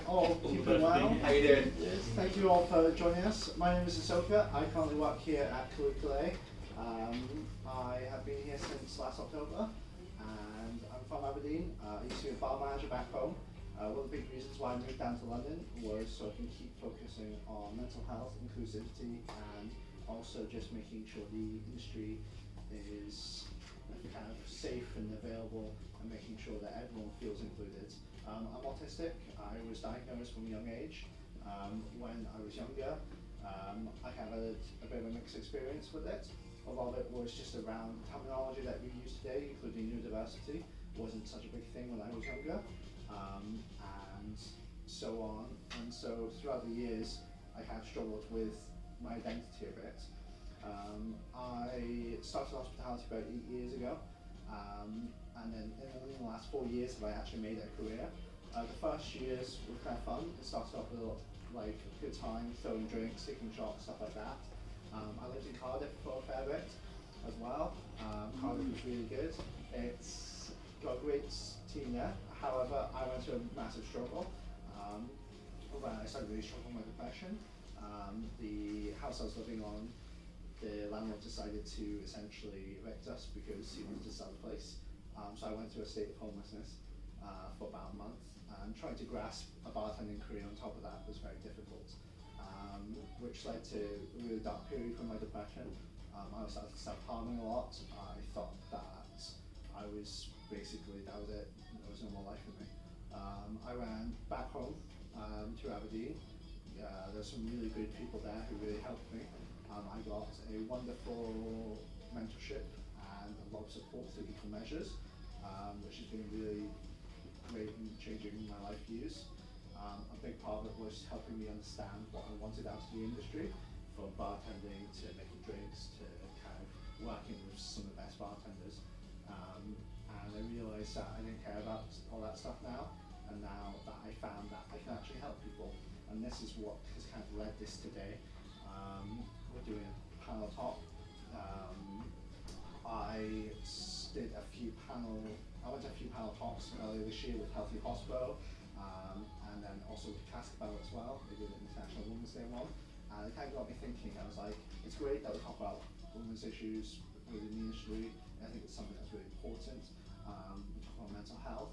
all keeping well. How you doing? Yes. Thank you all for joining us. My name is Asoka. I currently work here at Curriculate. I have been here since last October, and I'm from Aberdeen. I used to be a bar manager back home. One of the big reasons why I moved down to London was so I can keep focusing on mental health, inclusivity, and also just making sure the industry is kind of safe and available, and making sure that everyone feels included. I'm autistic. I was diagnosed from a young age. When I was younger, I had a bit of a mixed experience with it. A lot of it was just around terminology that we use today, including neurodiversity. It wasn't such a big thing when I was younger, and so on. And so throughout the years, I have struggled with my identity a bit. I started hospitality about 8 years ago, and then in the last 4 years have I actually made it a career. The first years were kind of fun. It started off with like a good time, throwing drinks, taking shots, stuff like that. I lived in Cardiff for a fair bit as well. Cardiff was really good. It's got a great team there. However, I went through a massive struggle when I started really struggling with depression. The house I was living on, the landlord decided to essentially evict us because he wanted to sell the place. So I went through a state of homelessness for about a month, and trying to grasp a bartending career on top of that was very difficult, which led to a really dark period for my depression. I started self-harming a lot. I thought that I was basically, that was it, there was no more life for me. I ran back home to Aberdeen. There's some really good people there who really helped me. I got a wonderful mentorship and a lot of support through Equal Measures, which has been really great in changing my life views. A big part of it was helping me understand what I wanted out of the industry, from bartending to making drinks to kind of working with some of the best bartenders. And I realised that I didn't care about all that stuff now, and now that I found that I can actually help people, and this is what has kind of led this today. We're doing a panel talk. I did a few panel. I went to a few panel talks earlier this year with Healthy Hospital, and then also with Cascabel as well. They did an International Women's Day one, and it kind of got me thinking. I was like, it's great that we talk about women's issues within the industry. I think it's something that's really important. We talk about mental health,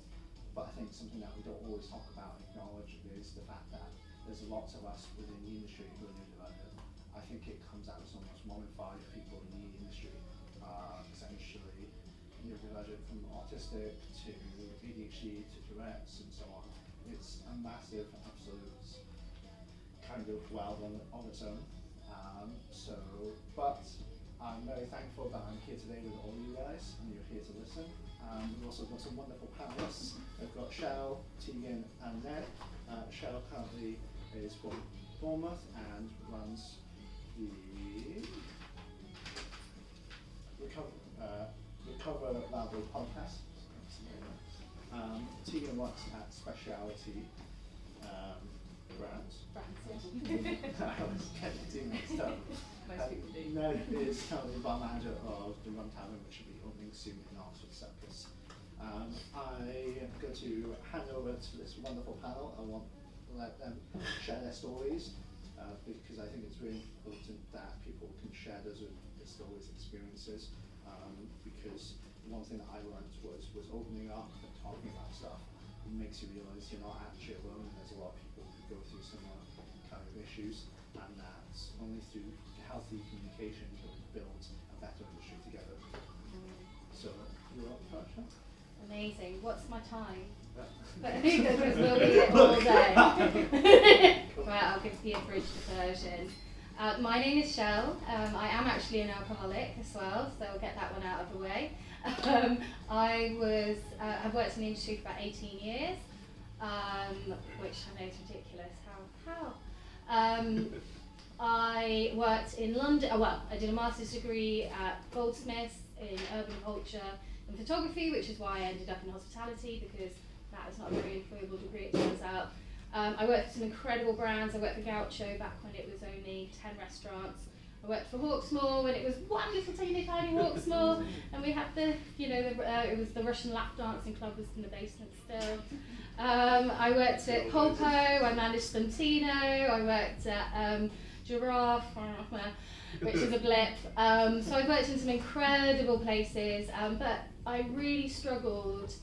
but I think something that we don't always talk about and acknowledge is the fact that there's lots of us within the industry who are neurodivergent. I think it comes out as almost 1 in 5 people in the industry are essentially neurodivergent, from autistic to ADHD to Tourette's and so on. It's a massive, absolute kind of world on its own. But I'm very thankful that I'm here today with all you guys, and you're here to listen. We've also got some wonderful panelists. We've got Shell, Tegan, and Ned. Shell currently is from Bournemouth and runs the Recover Loudly podcast. Tegan works at Speciality Brands. I was getting two mixed up. Ned is currently bar manager of the Rum Tavern, which will be opening soon in Oxford Circus. I'm going to hand over to this wonderful panel. I want to let them share their stories, because I think it's really important that people can share those stories, experiences, because one thing that I learned was opening up and talking about stuff. It makes you realise you're not actually alone, and there's a lot of people who go through similar kind of issues, and that's only through healthy communication that we build a better industry together. So, you're up first, Sean? Amazing. What's my time? But we'll be here all day. Right, I'll give the abridged version. My name is Shell. I am actually an alcoholic as well, so I'll get that one out of the way. I've worked in the industry for about 18 years, which I know is ridiculous. How? I worked in London. I did a master's degree at Goldsmiths in urban culture and photography, which is why I ended up in hospitality, because that is not a very employable degree, it turns out. I worked for some incredible brands. I worked for Gaucho back when it was only 10 restaurants. I worked for Hawksmoor when it was one little teeny tiny Hawksmoor, and we had the, it was the Russian lap dancing club was in the basement still. I worked at Colpo, I managed Spontino, I worked at Giraffe, which is a blip. So I worked in some incredible places, but I really struggled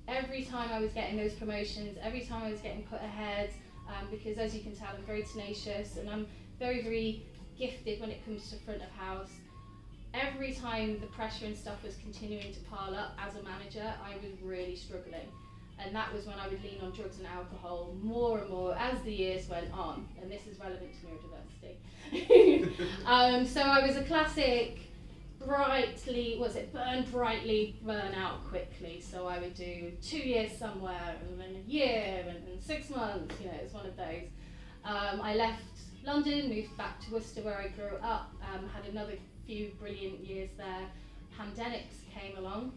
every time I was getting those promotions, every time I was getting put ahead, because as you can tell, I'm very tenacious and I'm very, very gifted when it comes to front of house. Every time the pressure and stuff was continuing to pile up as a manager, I was really struggling. And that was when I would lean on drugs and alcohol more and more as the years went on. And this is relevant to neurodiversity. So I was a classic burn brightly, burn out quickly. So I would do 2 years somewhere, and then a year, and 6 months, it was one of those. I left London, moved back to Worcester where I grew up, had another few brilliant years there. Pandemics came along,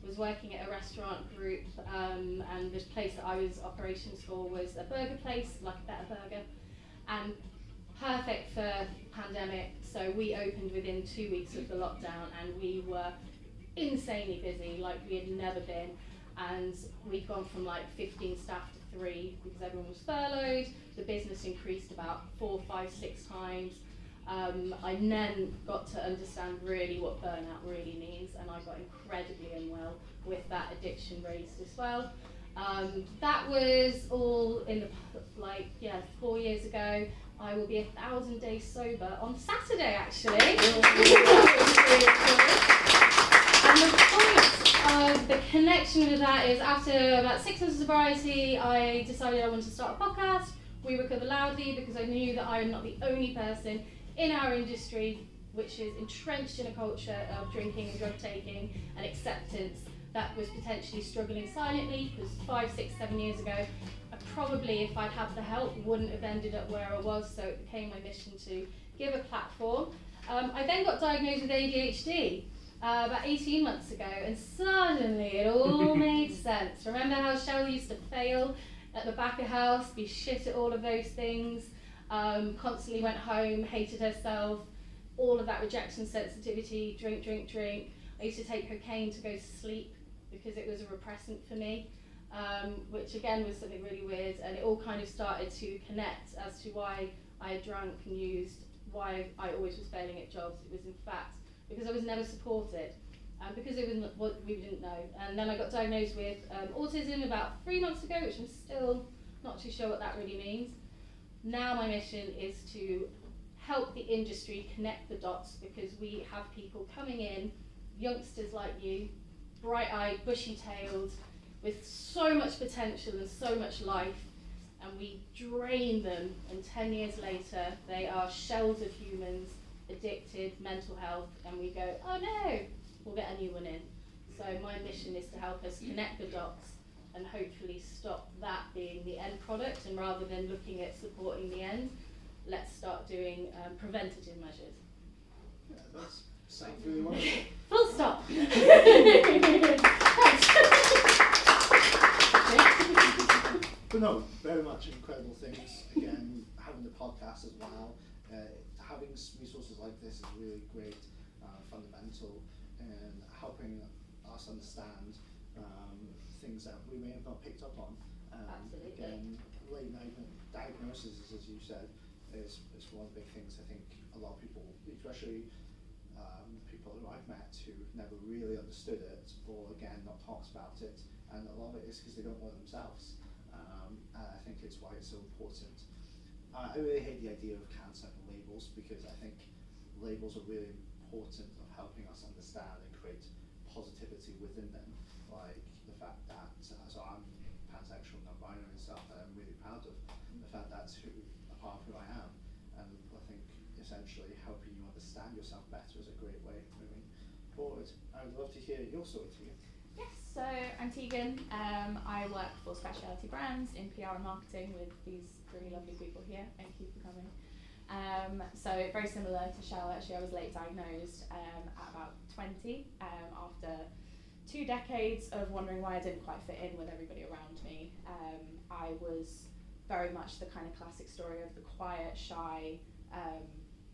was working at a restaurant group, and the place that I was operations for was a burger place, like a Better Burger, and perfect for pandemic. So we opened within 2 weeks of the lockdown, and we were insanely busy, like we had never been. And we'd gone from like 15 staff to 3 because everyone was furloughed. The business increased about 4, 5, 6 times. I then got to understand really what burnout really means, and I got incredibly unwell with that addiction raised as well. That was all in 4 years ago. I will be 1,000 days sober on Saturday, actually. And the point of the connection with that is, after about 6 months of sobriety, I decided I wanted to start a podcast. We Recover Loudly, because I knew that I am not the only person in our industry which is entrenched in a culture of drinking and drug taking and acceptance that was potentially struggling silently, because 5, 6, 7 years ago, I probably, if I'd had the help, wouldn't have ended up where I was. So it became my mission to give a platform. I then got diagnosed with ADHD about 18 months ago, and suddenly it all made sense. Remember how Shell used to fail at the back of house, be shit at all of those things, constantly went home, hated herself, all of that rejection sensitivity, drink. I used to take cocaine to go to sleep because it was a repressant for me, which again was something really weird, and it all kind of started to connect as to why I had drunk and used, why I always was failing at jobs. It was in fact because I was never supported, because it was what we didn't know. And then I got diagnosed with autism about 3 months ago, which I'm still not too sure what that really means. Now my mission is to help the industry connect the dots, because we have people coming in, youngsters like you, bright-eyed, bushy-tailed, with so much potential and so much life, and we drain them, and 10 years later they are shells of humans, addicted, mental health, and we go, oh no, we'll get a new one in. So my mission is to help us connect the dots and hopefully stop that being the end product, and rather than looking at supporting the end, let's start doing preventative measures. Yeah, that sounds really wonderful. Full stop. But no, very much incredible things. Again, having the podcast as well, having resources like this is really great, fundamental in helping us understand things that we may have not picked up on. Absolutely. Again, late diagnosis, as you said, is one of the big things. I think a lot of people, especially people who I've met who never really understood it, or again not talked about it, and a lot of it is because they don't know themselves. And I think it's why it's so important. I really hate the idea of cancer and labels, because I think labels are really important of helping us understand and create positivity within them. Like the fact that, so I'm pansexual, non-binary and stuff, and I'm really proud of the fact that's a part of who I am. And I think essentially helping you understand yourself better is a great way of moving forward. I would love to hear your story, Tegan. Yes, so I'm Tegan. I work for specialty brands in PR and marketing with these really lovely people here. Thank you for coming. So very similar to Shell, actually, I was late diagnosed at about 20 after 2 decades of wondering why I didn't quite fit in with everybody around me. I was very much the kind of classic story of the quiet, shy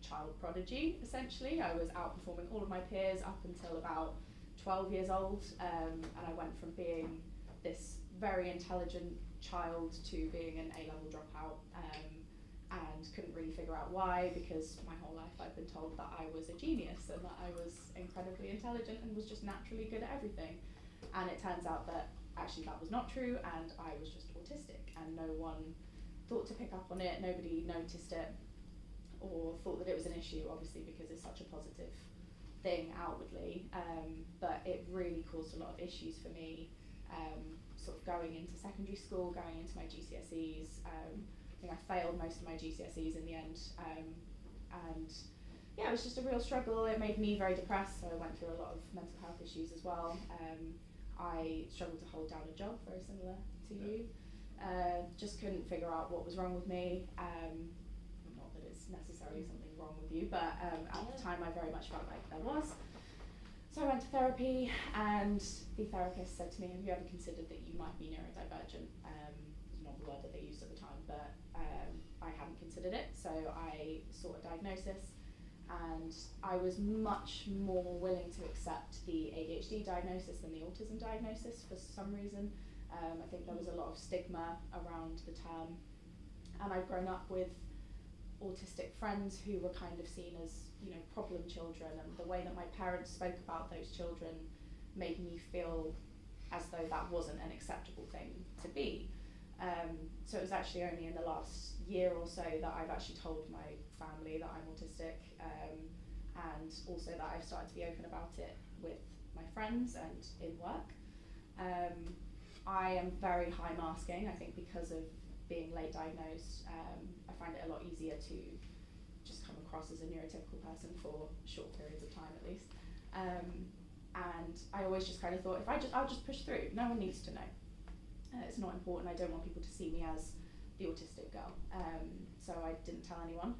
child prodigy, essentially. I was outperforming all of my peers up until about 12 years old, and I went from being this very intelligent child to being an A-level dropout, and couldn't really figure out why, because my whole life I've been told that I was a genius and that I was incredibly intelligent and was just naturally good at everything. And it turns out that actually that was not true, and I was just autistic, and no one thought to pick up on it, nobody noticed it or thought that it was an issue, obviously because it's such a positive thing outwardly, but it really caused a lot of issues for me, sort of going into secondary school, going into my GCSEs. I think I failed most of my GCSEs in the end, and yeah, it was just a real struggle. It made me very depressed, so I went through a lot of mental health issues as well. I struggled to hold down a job, very similar to you. Just couldn't figure out what was wrong with me. Not that it's necessarily something wrong with you, but at the time I very much felt like there was. So I went to therapy, and the therapist said to me, have you ever considered that you might be neurodivergent? Not the word that they used at the time, but I hadn't considered it, so I sought a diagnosis, and I was much more willing to accept the ADHD diagnosis than the autism diagnosis for some reason. I think there was a lot of stigma around the term, and I'd grown up with autistic friends who were kind of seen as, you know, problem children, and the way that my parents spoke about those children made me feel as though that wasn't an acceptable thing to be. So it was actually only in the last year or so that I've actually told my family that I'm autistic, and also that I've started to be open about it with my friends and in work. I am very high masking, I think, because of being late diagnosed. I find it a lot easier to just come across as a neurotypical person for short periods of time at least. And I always just kind of thought, I'll just push through, no one needs to know. It's not important, I don't want people to see me as the autistic girl. So I didn't tell anyone.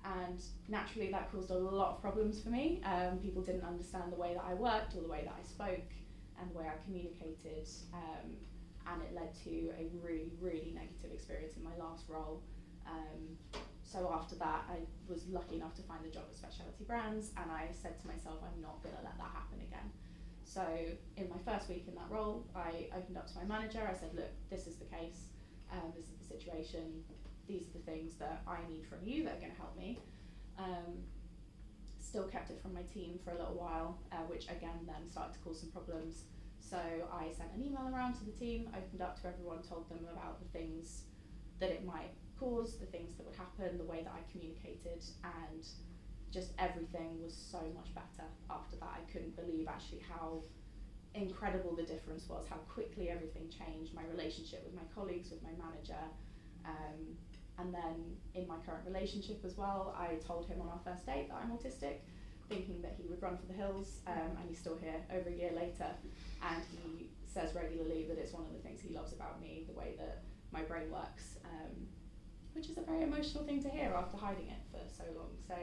And naturally that caused a lot of problems for me. People didn't understand the way that I worked or the way that I spoke and the way I communicated, and it led to a really, really negative experience in my last role. So after that, I was lucky enough to find a job at Specialty Brands, and I said to myself, I'm not going to let that happen again. So in my first week in that role, I opened up to my manager. I said, look, this is the case, this is the situation, these are the things that I need from you that are going to help me. Still kept it from my team for a little while, which again then started to cause some problems. So I sent an email around to the team, opened up to everyone, told them about the things that it might cause, the things that would happen, the way that I communicated, and just everything was so much better after that. I couldn't believe actually how incredible the difference was, how quickly everything changed, my relationship with my colleagues, with my manager, and then in my current relationship as well, I told him on our first date that I'm autistic, thinking that he would run for the hills, and he's still here over a year later, and he says regularly that it's one of the things he loves about me, the way that my brain works, which is a very emotional thing to hear after hiding it for so long. So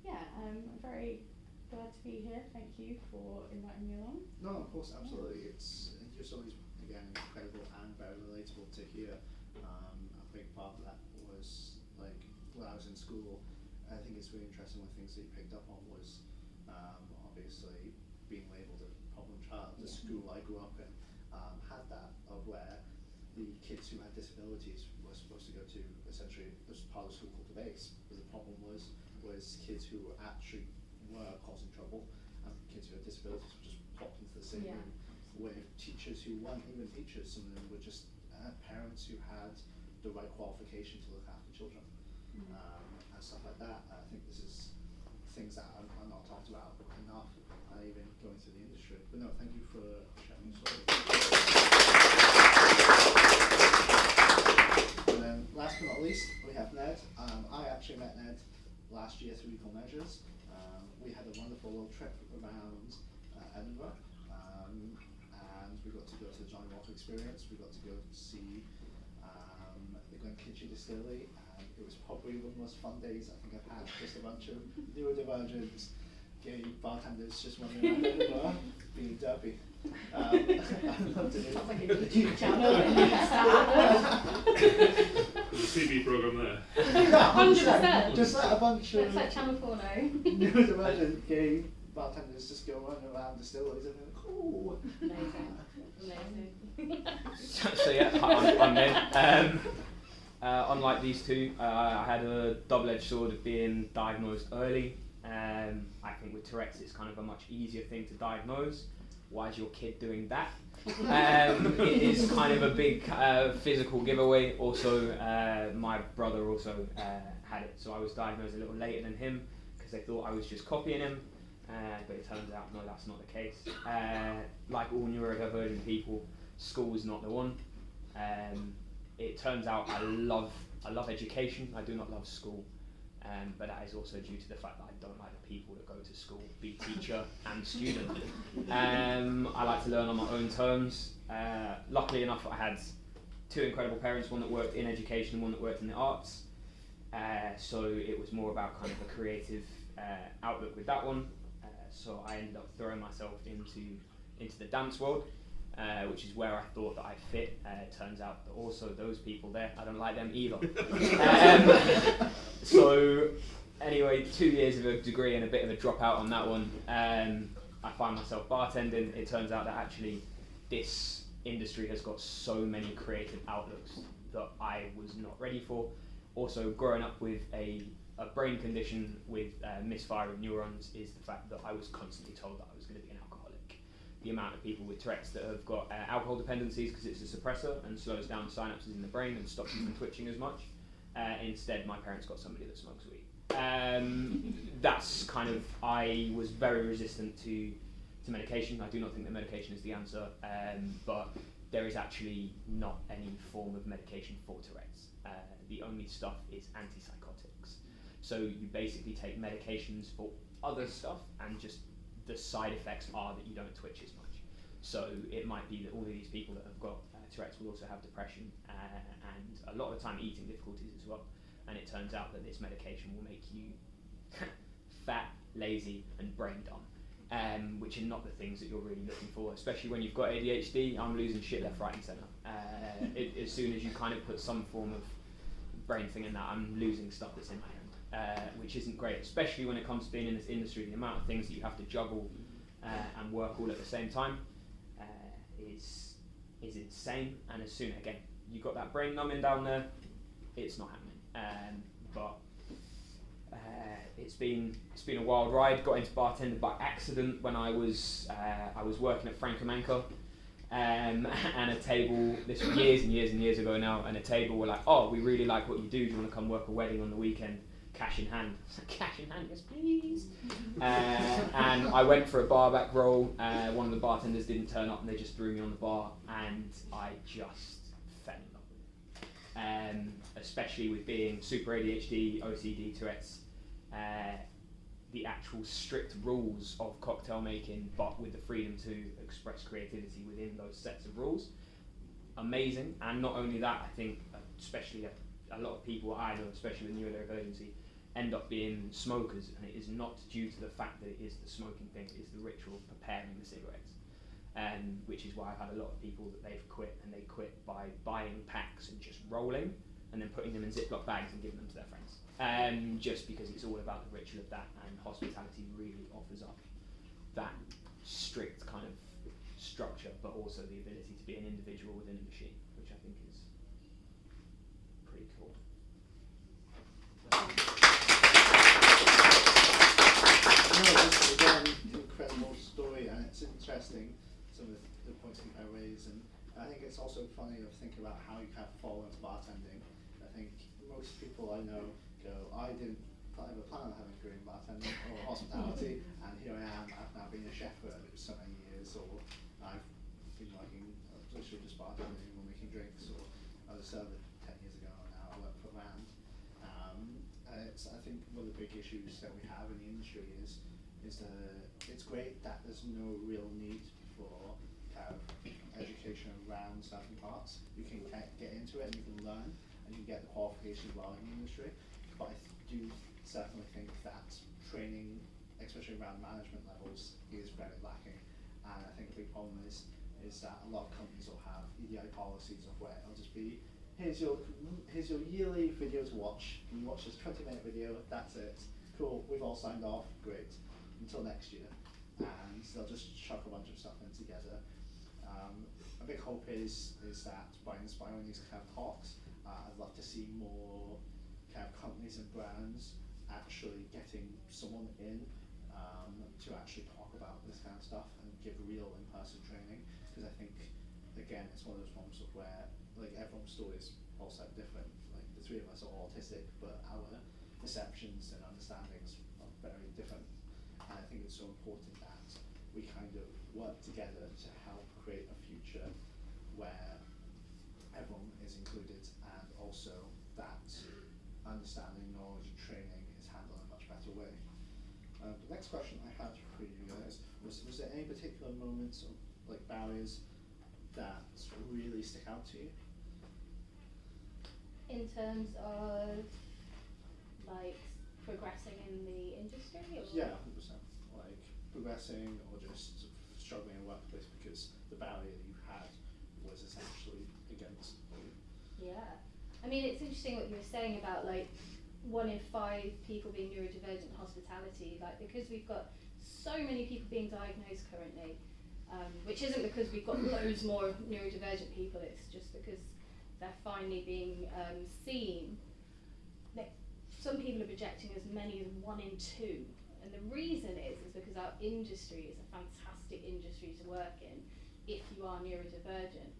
yeah, I'm very glad to be here. Thank you for inviting me along. No, of course, absolutely. It's just always, again, incredible and very relatable to hear. A big part of that was, like, when I was in school, I think it's really interesting. One of the things that you picked up on was obviously being labelled a problem child. The school I grew up in had that, of where the kids who had disabilities were supposed to go to, essentially, this part of the school called the base. But the problem was kids who actually were causing trouble, and kids who had disabilities were just popped into the same room with teachers who weren't even teachers. Some of them were just parents who had the right qualification to look after children, and stuff like that. I think this is things that are not talked about enough, even going through the industry. But no, thank you for sharing your story. And then last but not least, we have Ned. I actually met Ned last year through Equal Measures. We had a wonderful little trip around Edinburgh, and we got to go to the Johnny Walker Experience. We got to go see the Glenkitchy Distillery, and it was probably one of the most fun days I think I've had. Just a bunch of neurodivergent gay bartenders just wandering around Edinburgh being derpy. I loved it. Sounds like a YouTube channel. CV program there. Yeah, 100%. Just let a bunch Looks of like Channel 4 now. neurodivergent gay bartenders just go running around distilleries and they're like, oh. Amazing. So yeah, I'm Ned. Unlike these two, I had a double-edged sword of being diagnosed early. I think with Tourette's it's kind of a much easier thing to diagnose. Why is your kid doing that? It is kind of a big physical giveaway. Also, my brother also had it, so I was diagnosed a little later than him because they thought I was just copying him. But it turns out, no, that's not the case. Like all neurodivergent people, school is not the one. It turns out I love education. I do not love school, but that is also due to the fact that I don't like the people that go to school, be teacher and student. I like to learn on my own terms. Luckily enough, I had two incredible parents, one that worked in education and one that worked in the arts. So it was more about kind of a creative outlook with that one. So I ended up throwing myself into the dance world, which is where I thought that I fit. Turns out that also those people there, I don't like them either. So anyway, 2 years of a degree and a bit of a dropout on that one. I find myself bartending. It turns out that actually this industry has got so many creative outlooks that I was not ready for. Also, growing up with a brain condition with misfiring neurons is the fact that I was constantly told that I was going to be an alcoholic. The amount of people with Tourette's that have got alcohol dependencies because it's a suppressor and slows down synapses in the brain and stops you from twitching as much. Instead, my parents got somebody that smokes weed. That's kind of, I was very resistant to medication. I do not think that medication is the answer, but there is actually not any form of medication for Tourette's. The only stuff is antipsychotics. So you basically take medications for other stuff, and just the side effects are that you don't twitch as much. So it might be that all of these people that have got Tourette's will also have depression and a lot of the time eating difficulties as well. And it turns out that this medication will make you fat, lazy, and brain dumb, which are not the things that you're really looking for, especially when you've got ADHD. I'm losing shit left, right, and centre. As soon as you kind of put some form of brain thing in that, I'm losing stuff that's in my head, which isn't great, especially when it comes to being in this industry. The amount of things that you have to juggle and work all at the same time is insane. And as soon, again, you've got that brain numbing down there, it's not happening. But it's been a wild ride. Got into bartending by accident when I was working at Franco Manca, and a table, this was years and years and years ago now, and a table were like, oh, we really like what you do you want to come work a wedding on the weekend, cash in hand? Cash in hand, yes please. And I went for a bar back roll. One of the bartenders didn't turn up and they just threw me on the bar, and I just fell in love with it. Especially with being super ADHD, OCD, Tourette's, the actual strict rules of cocktail making, but with the freedom to express creativity within those sets of rules. Amazing. And not only that, I think especially a lot of people I know, especially with neurodivergency, end up being smokers, and it is not due to the fact that it is the smoking thing, it is the ritual of preparing the cigarettes. Which is why I've had a lot of people that they've quit, and they quit by buying packs and just rolling and then putting them in Ziploc bags and giving them to their friends. Just because it's all about the ritual of that, and hospitality really offers up that strict kind of structure, but also the ability to be an individual within a machine, which I think is pretty cool. No, it's again an incredible story, and it's interesting some of the points you kind of raised, and I think it's also funny to think about how you kind of fall into bartending. I think most people I know go, I didn't ever plan on having a career in bartending or hospitality, and here I am. I've now been a chef for so many years, or I've been working literally just bartending or making drinks, or I was a server 10 years ago, and now I work for a brand. I think one of the big issues that we have in the industry is it's great that there's no real need for kind of education around certain parts. You can get into it and you can learn and you can get the qualifications while in the industry. But I do certainly think that training, especially around management levels, is very lacking. And I think a big problem is that a lot of companies will have EDI policies of where it'll just be, here's your yearly video to watch. You watch this 20-minute video. That's it. Cool. We've all signed off. Great. Until next year, and they'll just chuck a bunch of stuff in together. A big hope is that by inspiring these kind of talks, I'd love to see more kind of companies and brands actually getting someone in to actually talk about this kind of stuff and give real in-person training, because I think, again, it's one of those moments of where like everyone's story is all slightly different. Like the three of us are autistic, but our perceptions and understandings are very different, and I think it's so important that we kind of work together to help create a future where everyone is included, and also that understanding, knowledge and training is handled in a much better way. The next question I had for you guys was there any particular moments or like barriers that really stick out to you? In terms of like progressing in the industry? Or? Yeah, 100%. Like progressing or just struggling in the workplace because the barrier you had was essentially against you. Yeah. I mean, it's interesting what you were saying about like 1 in 5 people being neurodivergent in hospitality, like because we've got so many people being diagnosed currently, which isn't because we've got loads more neurodivergent people, it's just because they're finally being seen. Some people are projecting as many as 1 in 2, and the reason is because our industry is a fantastic industry to work in if you are neurodivergent.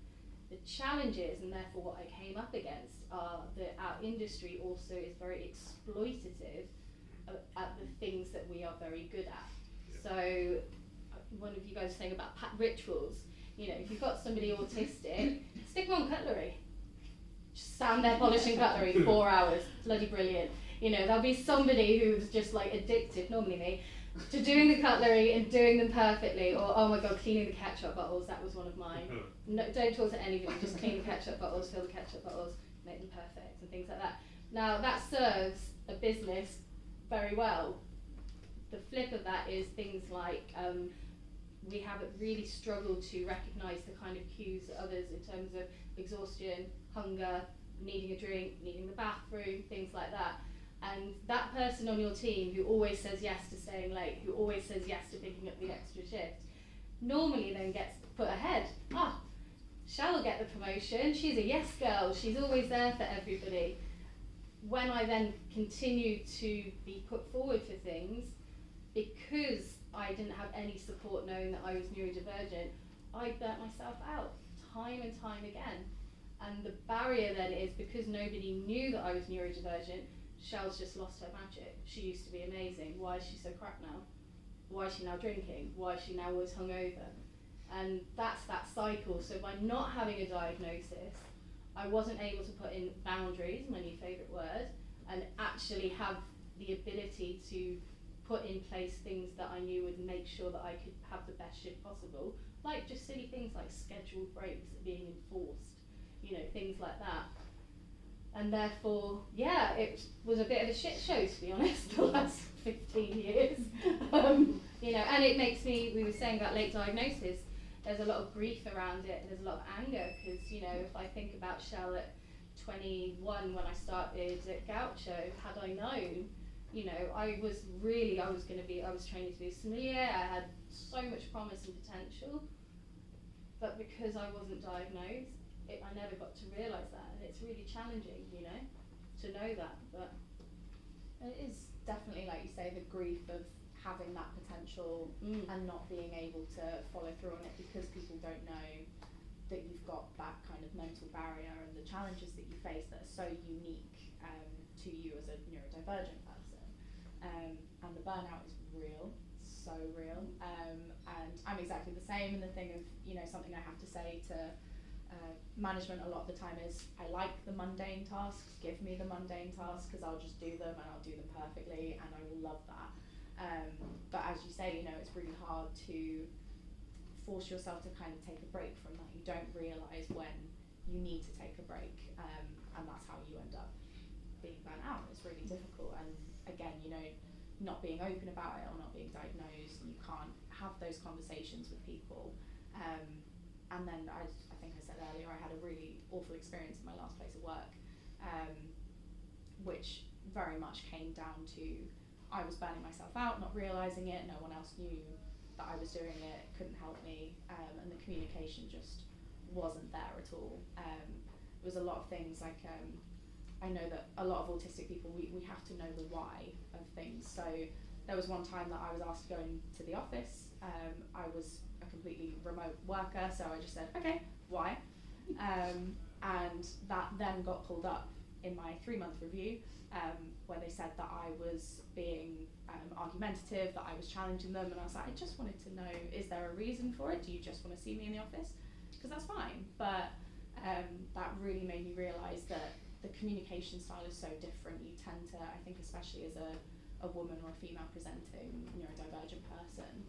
The challenges, and therefore what I came up against, are that our industry also is very exploitative at the things that we are very good at. Yeah. So, one of you guys was saying about rituals. You know, if you've got somebody autistic, stick them on cutlery. Just stand there polishing cutlery 4 hours. Bloody brilliant. You know, there'll be somebody who's just like addicted, normally me, to doing the cutlery and doing them perfectly, or oh my god, cleaning the ketchup bottles, that was one of mine. No, don't talk to anybody, just clean the ketchup bottles, fill the ketchup bottles, make them perfect, and things like that. Now that serves a business very well. The flip of that is things like we haven't really struggled to recognise the kind of cues that others in terms of exhaustion, hunger, needing a drink, needing the bathroom, things like that. And that person on your team who always says yes to staying late, who always says yes to picking up the extra shift, normally then gets put ahead. Shall will get the promotion, she's a yes girl, she's always there for everybody. When I then continue to be put forward for things, because I didn't have any support knowing that I was neurodivergent, I burnt myself out time and time again. And the barrier then is because nobody knew that I was neurodivergent, Shell's just lost her magic. She used to be amazing. Why is she so crap now? Why is she now drinking? Why is she now always hungover? And that's that cycle. So by not having a diagnosis, I wasn't able to put in boundaries, my new favourite word, and actually have the ability to put in place things that I knew would make sure that I could have the best shift possible, like just silly things like scheduled breaks being enforced, you know, things like that. And therefore, yeah, it was a bit of a shit show, to be honest, the last 15 years. You know, and it makes me, we were saying about late diagnosis, there's a lot of grief around it, and there's a lot of anger, because, you know, if I think about Shell at 21 when I started at Gaucho, had I known, you know, I was training to be a sommelier, I had so much promise and potential, but because I wasn't diagnosed, I never got to realise that, and it's really challenging, you know, to know that. But it is definitely, like you say, the grief of having that potential and not being able to follow through on it because people don't know that you've got that kind of mental barrier and the challenges that you face that are so unique to you as a neurodivergent person. And the burnout is real, so real. And I'm exactly the same, and the thing of, you know, something I have to say to management a lot of the time is, I like the mundane tasks, give me the mundane tasks, because I'll just do them and I'll do them perfectly and I will love that. But as you say, you know, it's really hard to force yourself to kind of take a break from that. You don't realise when you need to take a break, and that's how you end up being burnt out. It's really difficult, and again, you know, not being open about it or not being diagnosed, you can't have those conversations with people. and then I think I said earlier, I had a really awful experience in my last place of work, which very much came down to I was burning myself out, not realising it, no one else knew that I was doing it, couldn't help me, and the communication just wasn't there at all. It was a lot of things like, I know that a lot of autistic people, we have to know the why of things. So there was one time that I was asked to go into the office. I was a completely remote worker, so I just said, okay, why? And that then got pulled up in my 3-month review, where they said that I was being argumentative, that I was challenging them, and I was like, I just wanted to know, is there a reason for it? Do you just want to see me in the office? Because that's fine. But that really made me realise that the communication style is so different. You tend to, I think especially as a woman or a female presenting neurodivergent person,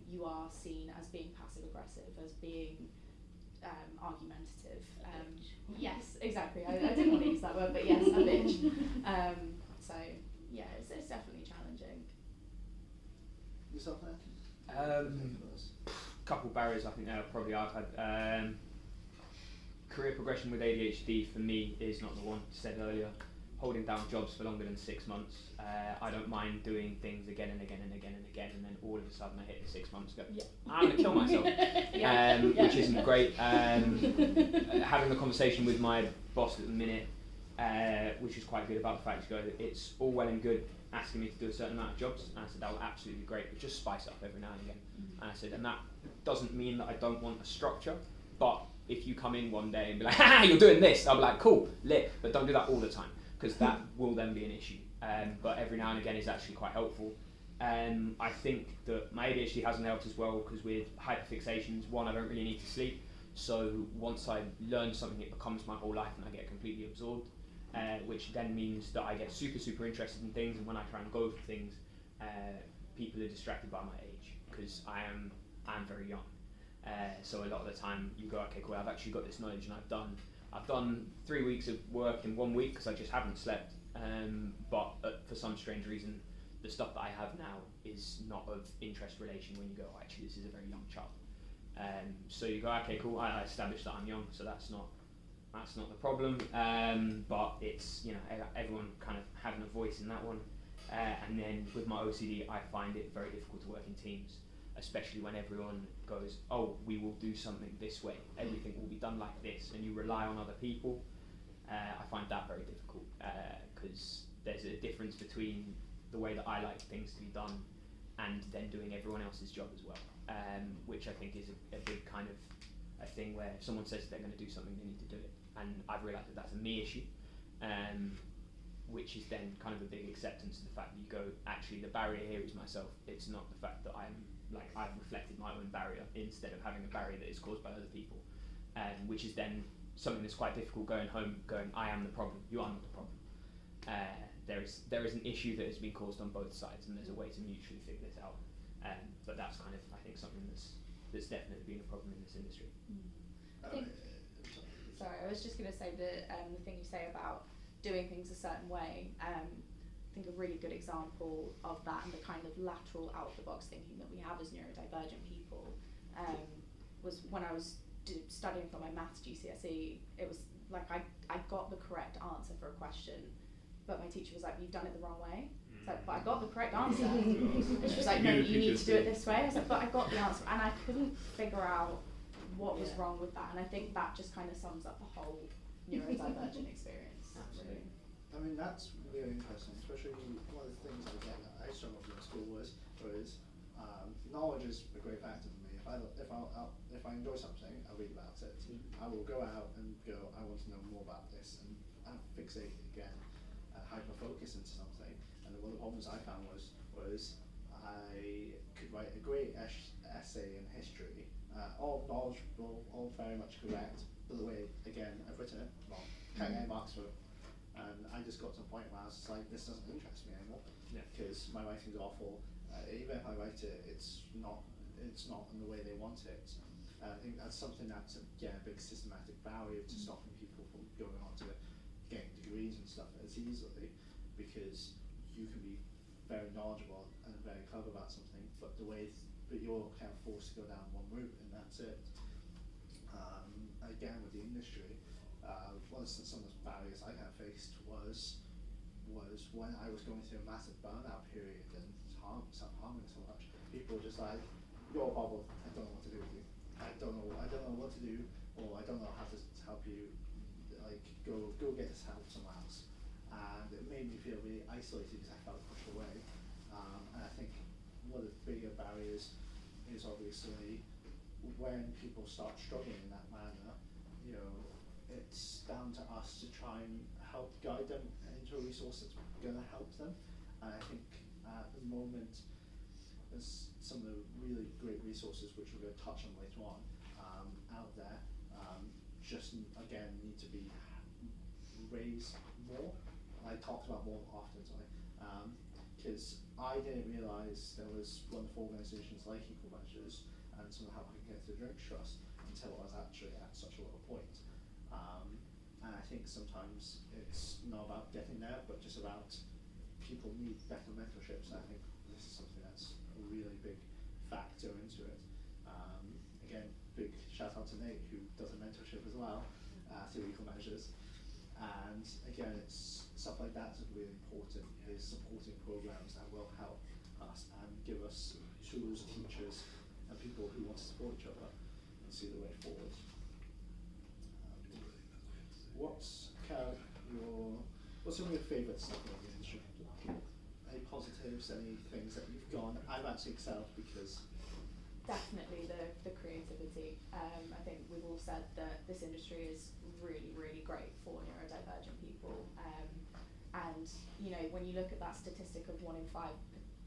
you are seen as being passive aggressive, as being argumentative. Yes, exactly. I didn't want to use that word, but yes, a bitch. So yeah, it's definitely challenging. Yourself, man? Couple barriers I think probably I've had. Career progression with ADHD for me is not the one. Said earlier, holding down jobs for longer than 6 months. I don't mind doing things again and again and again and again, and then all of a sudden I hit the 6 months go, I'm going to kill myself, which isn't great. Having a conversation with my boss at the minute, which is quite good, about the fact that it's all well and good asking me to do a certain amount of jobs, and I said that will absolutely be great, but just spice up every now and again. And I said, and that doesn't mean that I don't want a structure, but if you come in one day and be like, ha, you're doing this, I'll be like, cool, lit, but don't do that all the time, because that will then be an issue. But every now and again is actually quite helpful. I think that my ADHD hasn't helped as well, because with hyperfixations, one, I don't really need to sleep, so once I learn something, it becomes my whole life and I get completely absorbed, which then means that I get super interested in things, and when I try and go for things, people are distracted by my age, because I'm very young. So a lot of the time you go, okay, cool, I've actually got this knowledge, and I've done 3 weeks of work in 1 week because I just haven't slept, but for some strange reason the stuff that I have now is not of interest relation when you go, actually this is a very young child. So you go, okay, cool, I established that I'm young, so that's not the problem, but it's, everyone kind of having a voice in that one. And then with my OCD, I find it very difficult to work in teams, especially when everyone goes, oh, we will do something this way, everything will be done like this, and you rely on other people. I find that very difficult, because there's a difference between the way that I like things to be done and then doing everyone else's job as well, which I think is a big kind of a thing where if someone says they're going to do something, they need to do it. And I've realised that that's a me issue, which is then kind of a big acceptance of the fact that you go, actually the barrier here is myself, it's not the fact that I've reflected my own barrier instead of having a barrier that is caused by other people, which is then something that's quite difficult going home, going, I am the problem, you are not the problem. There is an issue that has been caused on both sides, and there's a way to mutually figure this out. But that's kind of, I think, something that's definitely been a problem in this industry. Sorry, I was just going to say the thing you say about doing things a certain way. I think a really good example of that and the kind of lateral out-of-the-box thinking that we have as neurodivergent people was when I was studying for my maths GCSE. It was like I got the correct answer for a question, but my teacher was like, you've done it the wrong way. It's like, but I got the correct answer. And she was like, no, you need to do it this way. I was like, but I got the answer, and I couldn't figure out what was wrong with that. And I think that just kind of sums up the whole neurodivergent experience. Absolutely. I mean, that's really interesting, especially one of the things I struggled with in school was knowledge is a great factor for me. If I enjoy something, I'll read about it. I will go out and go, I want to know more about this, and I'm fixated again, hyper-focus into something. And one of the problems I found was I could write a great essay in history, all knowledgeable, all very much correct, but the way, again, I've written it, well, can't get marks for it. And I just got to a point where I was just like, this doesn't interest me anymore, because my writing's awful. Even if I write it, it's not in the way they want it. I think that's something that's a big systematic barrier to stopping people from going on to getting degrees and stuff as easily, because you can be very knowledgeable and very clever about something, but you're kind of forced to go down one route, and that's it. Again, with the industry, one of some of the barriers I kind of faced was when I was going through a massive burnout period and self-harming so much. People were just like, "You're a bubble. I don't know what to do with you. I don't know what to do, or I don't know how to help you. Like, go get this help somewhere else." And it made me feel really isolated because I felt pushed away. And I think one of the bigger barriers is obviously when people start struggling in that manner, you know, it's down to us to try and help guide them into a resource that's going to help them. And I think at the moment, there's some of the really great resources which we're going to touch on later on out there. Just again need to be raised more. I talked about more often, sorry, because I didn't realise there was wonderful organisations like Equal Measures and some of How I Can Get to Drink Trust until I was actually at such a low point. And I think sometimes it's not about getting there, but just about people need better mentorships. And I think this is something that's a really big factor into it. Again, big shout out to Nate who does a mentorship as well through Equal Measures. And again, it's stuff like that is really important, is supporting programs that will help us and give us tools, teachers, and people who want to support each other and see the way forward. What's some of your favourite stuff in the industry? Any positives, any things that you've gone? I've actually excelled because definitely the creativity. I think we've all said that this industry is really, really great for neurodivergent people. And you know, when you look at that statistic of 1 in 5,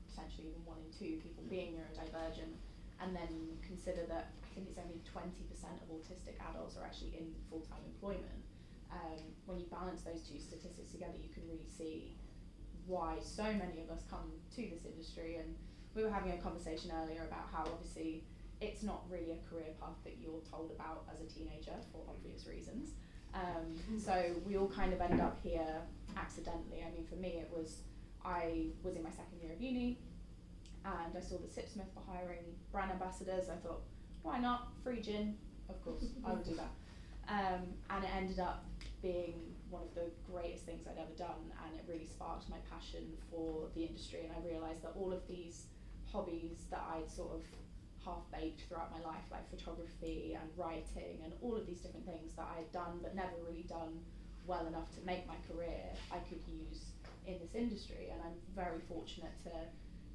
potentially even 1 in 2 people being neurodivergent, and then you consider that I think it's only 20% of autistic adults are actually in full-time employment. When you balance those two statistics together, you can really see why so many of us come to this industry. And we were having a conversation earlier about how obviously it's not really a career path that you're told about as a teenager for obvious reasons. So we all kind of end up here accidentally. I mean, for me, I was in my second year of uni and I saw that Sipsmith were hiring brand ambassadors. I thought, why not? Free gin, of course, I would do that. And it ended up being one of the greatest things I'd ever done, and it really sparked my passion for the industry. And I realised that all of these hobbies that I'd sort of half-baked throughout my life, like photography and writing and all of these different things that I'd done but never really done well enough to make my career, I could use in this industry. And I'm very fortunate to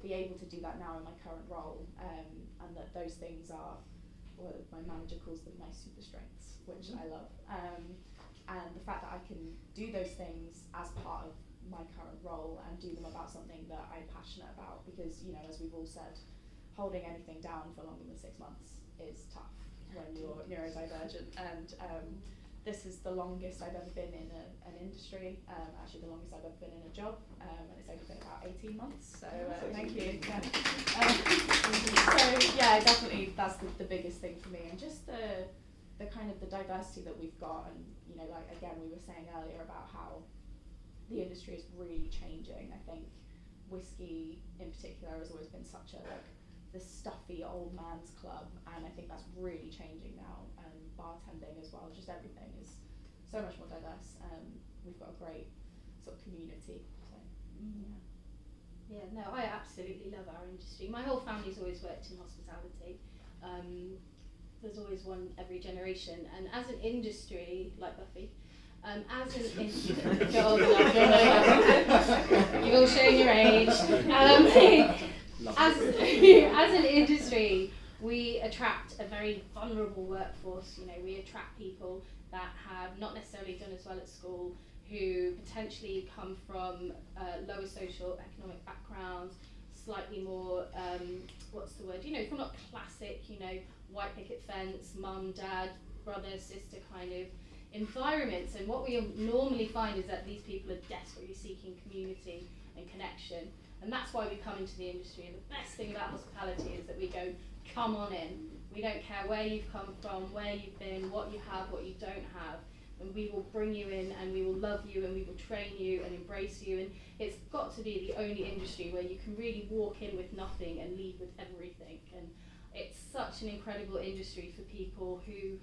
be able to do that now in my current role, and that those things are, well, my manager calls them my super strengths, which I love. And the fact that I can do those things as part of my current role and do them about something that I'm passionate about, because, you know, as we've all said, holding anything down for longer than 6 months is tough when you're neurodivergent. And this is the longest I've ever been in an industry, actually the longest I've ever been in a job, and it's only been about 18 months, so thank you. So yeah, definitely that's the biggest thing for me, and just the kind of the diversity that we've got. And you know, like again, we were saying earlier about how the industry is really changing. I think whiskey in particular has always been such a the stuffy old man's club, and I think that's really changing now. And bartending as well, just everything is so much more diverse. We've got a great sort of community. So yeah. Yeah, no, I absolutely love our industry. My whole family's always worked in hospitality. There's always one every generation, and as an industry, like Buffy, as an industry, you're old enough, you'll know, you're all showing your age. As an industry, we attract a very vulnerable workforce. You know, we attract people that have not necessarily done as well at school, who potentially come from lower social economic backgrounds, slightly more, from not classic, white picket fence, mum, dad, brother, sister kind of environments. And what we normally find is that these people are desperately seeking community and connection. And that's why we come into the industry. And the best thing about hospitality is that we go, come on in. We don't care where you've come from, where you've been, what you have, what you don't have. And we will bring you in, and we will love you, and we will train you and embrace you. And it's got to be the only industry where you can really walk in with nothing and leave with everything. And it's such an incredible industry for people who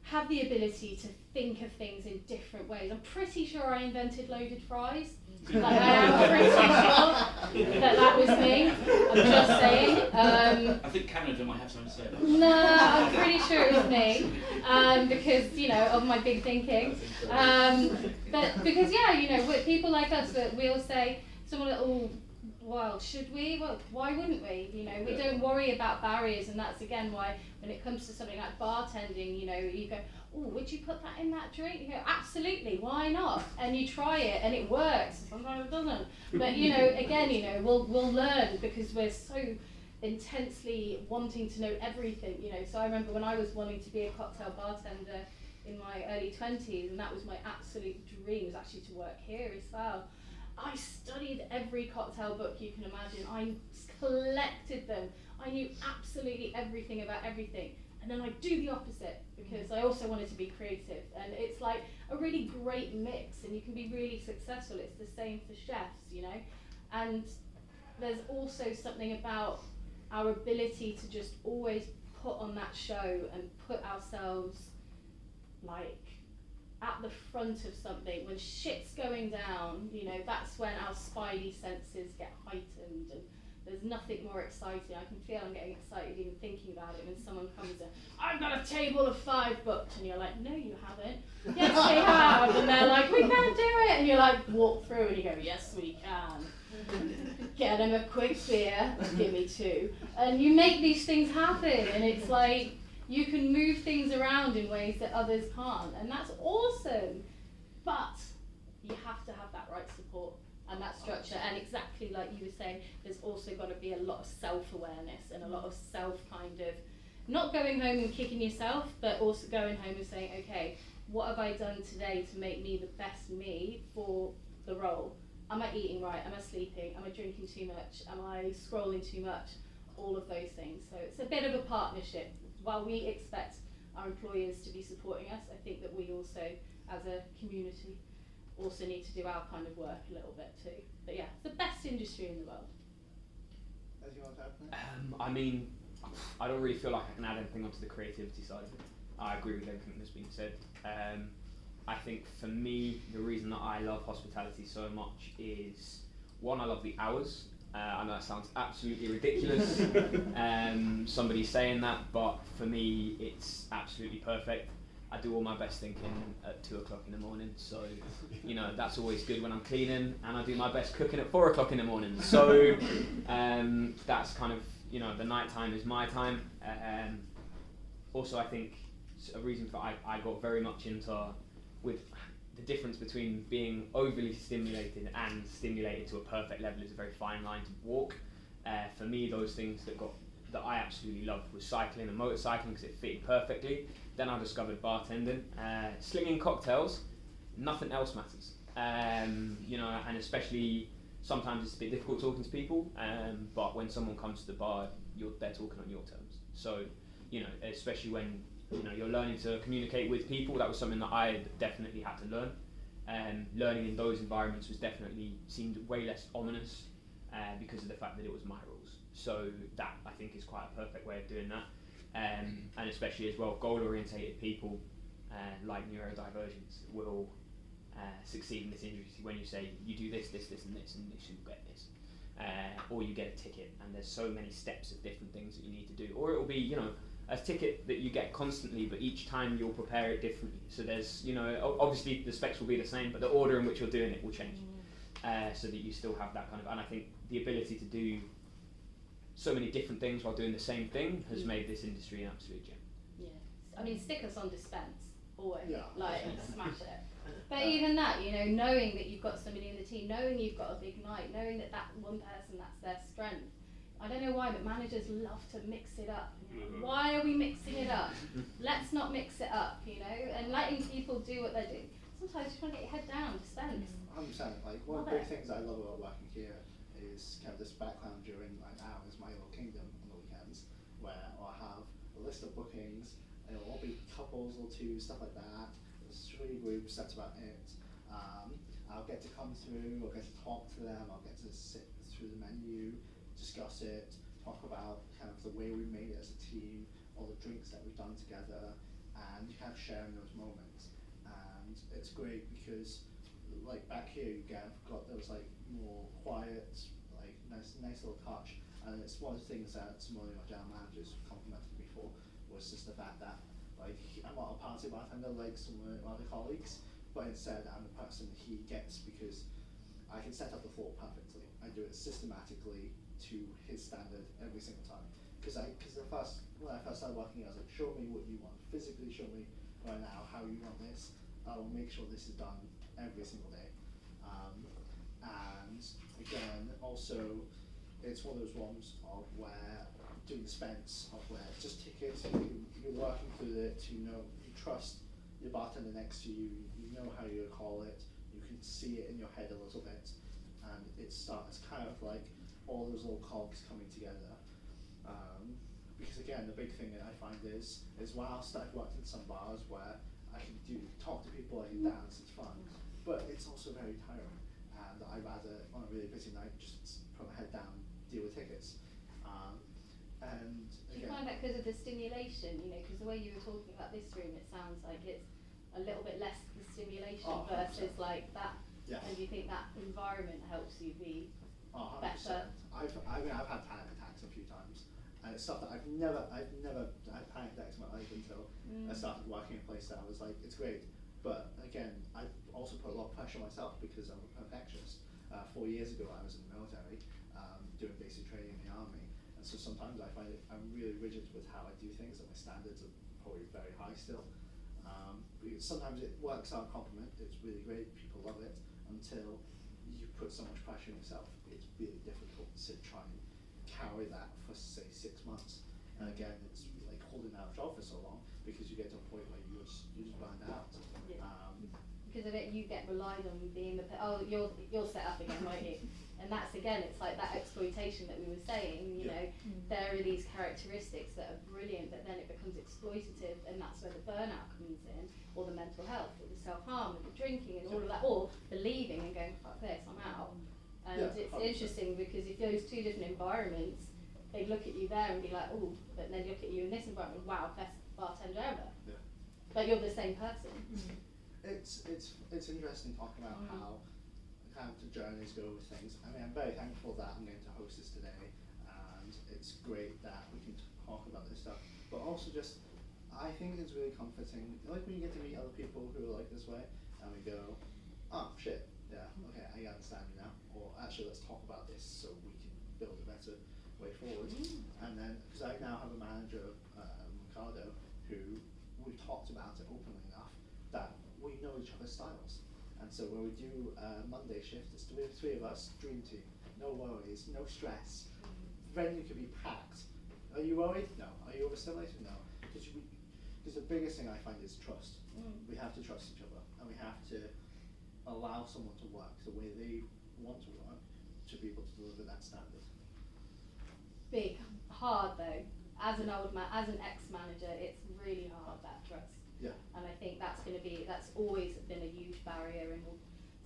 have the ability to think of things in different ways. I'm pretty sure I invented loaded fries. Like, I am pretty sure that was me. I'm just saying. I think Canada might have something to say about that. No, I'm pretty sure it was me, because, you know, of my big thinking. But because, yeah, you know, people like us, we'll say, someone like, oh, well, should we? Well, why wouldn't we? You know, we don't worry about barriers, and that's again why when it comes to something like bartending, you know, you go, oh, would you put that in that drink? You go, absolutely, why not? And you try it, and it works. Sometimes it doesn't. But you know, again, you know, we'll learn because we're so intensely wanting to know everything. You know, so I remember when I was wanting to be a cocktail bartender in my early 20s, and that was my absolute dream, was actually to work here as well. I studied every cocktail book you can imagine. I collected them. I knew absolutely everything about everything. And then I do the opposite because I also wanted to be creative. And it's like a really great mix, and you can be really successful. It's the same for chefs, you know. And there's also something about our ability to just always put on that show and put ourselves like at the front of something. When shit's going down, you know, that's when our spidey senses get heightened, and there's nothing more exciting. I can feel I'm getting excited even thinking about it when someone comes in, I've got a table of 5 booked, and you're like, no you haven't. Yes we have. And they're like, we can't do it, and you're like, walk through, and you go, yes we can. Get them a quick beer, give me 2, and you make these things happen, and it's like, you can move things around in ways that others can't, and that's awesome. But you have to have that right support and that structure, and exactly like you were saying, there's also got to be a lot of self-awareness and a lot of self kind of, not going home and kicking yourself, but also going home and saying, okay, what have I done today to make me the best me for the role? Am I eating right? Am I sleeping? Am I drinking too much? Am I scrolling too much? All of those things. So it's a bit of a partnership. While we expect our employers to be supporting us, I think that we also, as a community, also need to do our kind of work a little bit too. But yeah, it's the best industry in the world. As you want to add? I mean, I don't really feel like I can add anything onto the creativity side of it. I agree with everything that's been said. I think for me, the reason that I love hospitality so much is, one, I love the hours. I know that sounds absolutely ridiculous, somebody saying that, but for me it's absolutely perfect. I do all my best thinking at 2 o'clock in the morning, so you know that's always good when I'm cleaning, and I do my best cooking at 4 o'clock in the morning, so that's kind of, you know, the night time is my time. Also I think a reason for I got very much into with the difference between being overly stimulated and stimulated to a perfect level is a very fine line to walk. For me, those things that I absolutely loved was cycling and motorcycling because it fitted perfectly. Then I discovered bartending, slinging cocktails. Nothing else matters, you know, and especially sometimes it's a bit difficult talking to people. But when someone comes to the bar, they're talking on your terms. So, you know, especially when you're learning to communicate with people, that was something that I definitely had to learn. Learning in those environments seemed way less ominous because of the fact that it was my rules. So that I think is quite a perfect way of doing that. And especially as well, goal-orientated people like neurodivergents will succeed in this industry when you say you do this, this, this, and this, and you should get this. Or you get a ticket, and there's so many steps of different things that you need to do. Or it will be, a ticket that you get constantly, but each time you'll prepare it differently. So there's, obviously the specs will be the same, but the order in which you're doing it will change, so that you still have that kind of. And I think the ability to do so many different things while doing the same thing has made this industry an absolute gem. Yeah, I mean, stick us on dispense always, Yeah. Smash it. But even that, knowing that you've got somebody in the team, knowing you've got a big night, knowing that one person, that's their strength. I don't know why, but managers love to mix it up. Why are we mixing it up? Let's not mix it up, and letting people do what they do. Sometimes you want to get your head down, dispense. 100%. Like, one of the big things I love about working here is kind of this background during hours, my little kingdom on the weekends, where I'll have a list of bookings, and it'll all be couples or two, stuff like that. There's 3 groups, that's about it. I'll get to come through, I'll get to talk to them, I'll get to sit through the menu, discuss it, talk about kind of the way we made it as a team, all the drinks that we've done together, and you kind of share in those moments. And it's great because, like back here, you got those like more quiet, like nice little touch. And it's one of the things that some of our general managers complimented me for, was just the fact that like I'm not a party bartender like some of my other colleagues, but instead I'm the person he gets because I can set up the floor perfectly. I do it systematically to his standard every single time. Because when I first started working, I was like, show me what you want physically, show me right now how you want this. I will make sure this is done every single day. And again, also, it's one of those ones of where doing dispense of where just tickets, you're working through it, you trust your bartender next to you, you know how you call it, you can see it in your head a little bit, and it's kind of like all those little cogs coming together. Because again, the big thing that I find is whilst I've worked in some bars where I can talk to people, I can dance, it's fun, but it's also very tiring, and I'd rather on a really busy night just put my head down, deal with tickets. And do you find that because of the stimulation, because the way you were talking about this room, it sounds like it's a little bit less the stimulation versus like that, yeah. And do you think that environment helps you be 100%. better? I've had panic attacks a few times, and it's stuff that I've never had panic attacks in my life until I started working in a place that I was like, it's great, but again, I also put a lot of pressure on myself because I'm a perfectionist. 4 years ago I was in the military, doing basic training in the army, and so sometimes I find I'm really rigid with how I do things, and my standards are probably very high still. Because sometimes it works out a compliment, it's really great, people love it, until you put so much pressure on yourself, it's really difficult to try and carry that for say 6 months. And again, it's like holding down a job for so long because you get to a point where you're just burned out. Yeah. Because of it, you get relied on being you'll set up again, won't you? And that's again, it's like that exploitation that we were saying. There are these characteristics that are brilliant, but then it becomes exploitative, and that's where the burnout comes in, or the mental health, or the self-harm, or the drinking, and all of that, or the leaving and going, fuck this, I'm out. And it's 100%. Interesting because if those two different environments, they look at you there and be like, oh, but then look at you in this environment, wow, best bartender ever. Yeah. But you're the same person. It's interesting talking about how kind of the journeys go with things. I mean, I'm very thankful that I'm going to host this today, and it's great that we can talk about this stuff. But also just, I think it's really comforting, like when you get to meet other people who are like this way, and we go, oh shit, yeah, okay, I understand you now. Or actually, let's talk about this so we can build a better way forward. And then, because I now have a manager, Ricardo, who we've talked about it openly enough that we know each other's styles. And so when we do Monday shift, it's the three of us, dream team, no worries, no stress. Venue could be packed. Are you worried? No. Are you overstimulated? No. Because the biggest thing I find is trust. We have to trust each other, and we have to allow someone to work the way they want to work to be able to deliver that standard. Big, hard though. As an ex-manager, it's really hard, that trust. Yeah. And I think that's always been a huge barrier, and will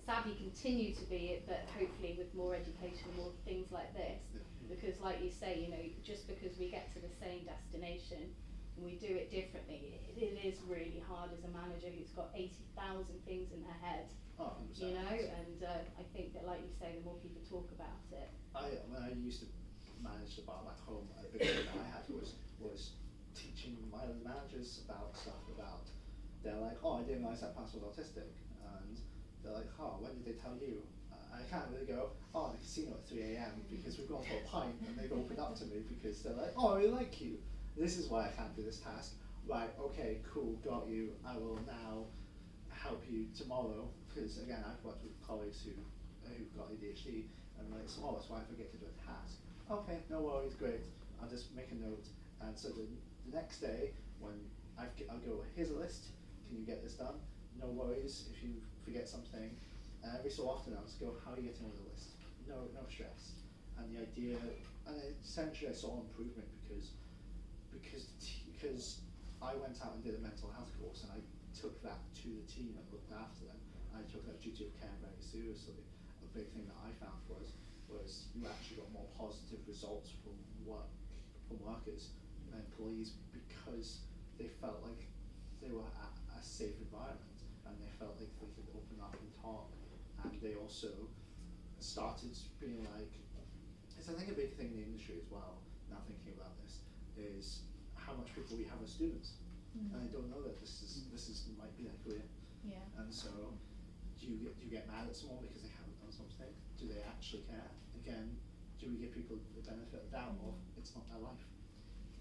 sadly continue to be it, but hopefully with more education, more things like this. Yeah. Because like you say, just because we get to the same destination and we do it differently, it is really hard as a manager who's got 80,000 things in her head. Oh, 100%. And I think that, like you say, the more people talk about it. When I used to manage the bar back home, a big thing that I had was teaching my other managers about stuff about, they're like, oh, I didn't realize that person was autistic, and they're like, oh, when did they tell you? I can't really go, oh, the casino at 3 a.m. because we've gone for a pint, and they've opened up to me because they're like, oh, I really like you. This is why I can't do this task. Right, okay, cool, got you. I will now help you tomorrow, because again, I've worked with colleagues who've got ADHD, and like, so, oh, that's why I forget to do a task. Okay, no worries, great. I'll just make a note. And so the next day, when I'll go, here's a list, can you get this done? No worries if you forget something. And every so often I'll just go, how are you getting on the list? No stress. And the idea, and essentially I saw improvement because I went out and did a mental health course, and I took that to the team and looked after them. I took that duty of care very seriously. A big thing that I found was you actually got more positive results from workers and employees because they felt like they were a safe environment, and they felt like they could open up and talk, and they also started being like, it's I think a big thing in the industry as well, now thinking about this, is how much people we have as students, and they don't know that this might be their career. Yeah. And so, do you get mad at someone because they haven't done something? Do they actually care? Again, do we give people the benefit of the doubt of it's not their life?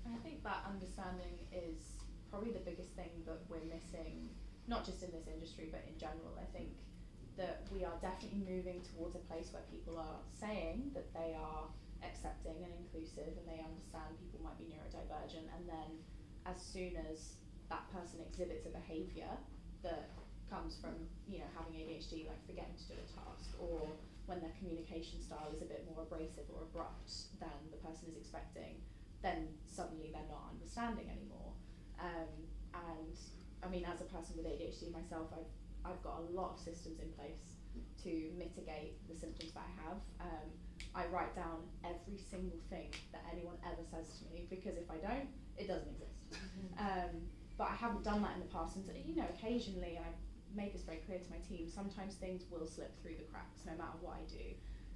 And I think that understanding is probably the biggest thing that we're missing, not just in this industry, but in general. I think that we are definitely moving towards a place where people are saying that they are accepting and inclusive, and they understand people might be neurodivergent, and then as soon as that person exhibits a behaviour that comes from, having ADHD, like forgetting to do a task, or when their communication style is a bit more abrasive or abrupt than the person is expecting, then suddenly they're not understanding anymore. And I mean, as a person with ADHD myself, I've got a lot of systems in place to mitigate the symptoms that I have. I write down every single thing that anyone ever says to me, because if I don't, it doesn't exist. But I haven't done that in the past, and occasionally, and I've made this very clear to my team, sometimes things will slip through the cracks no matter what I do,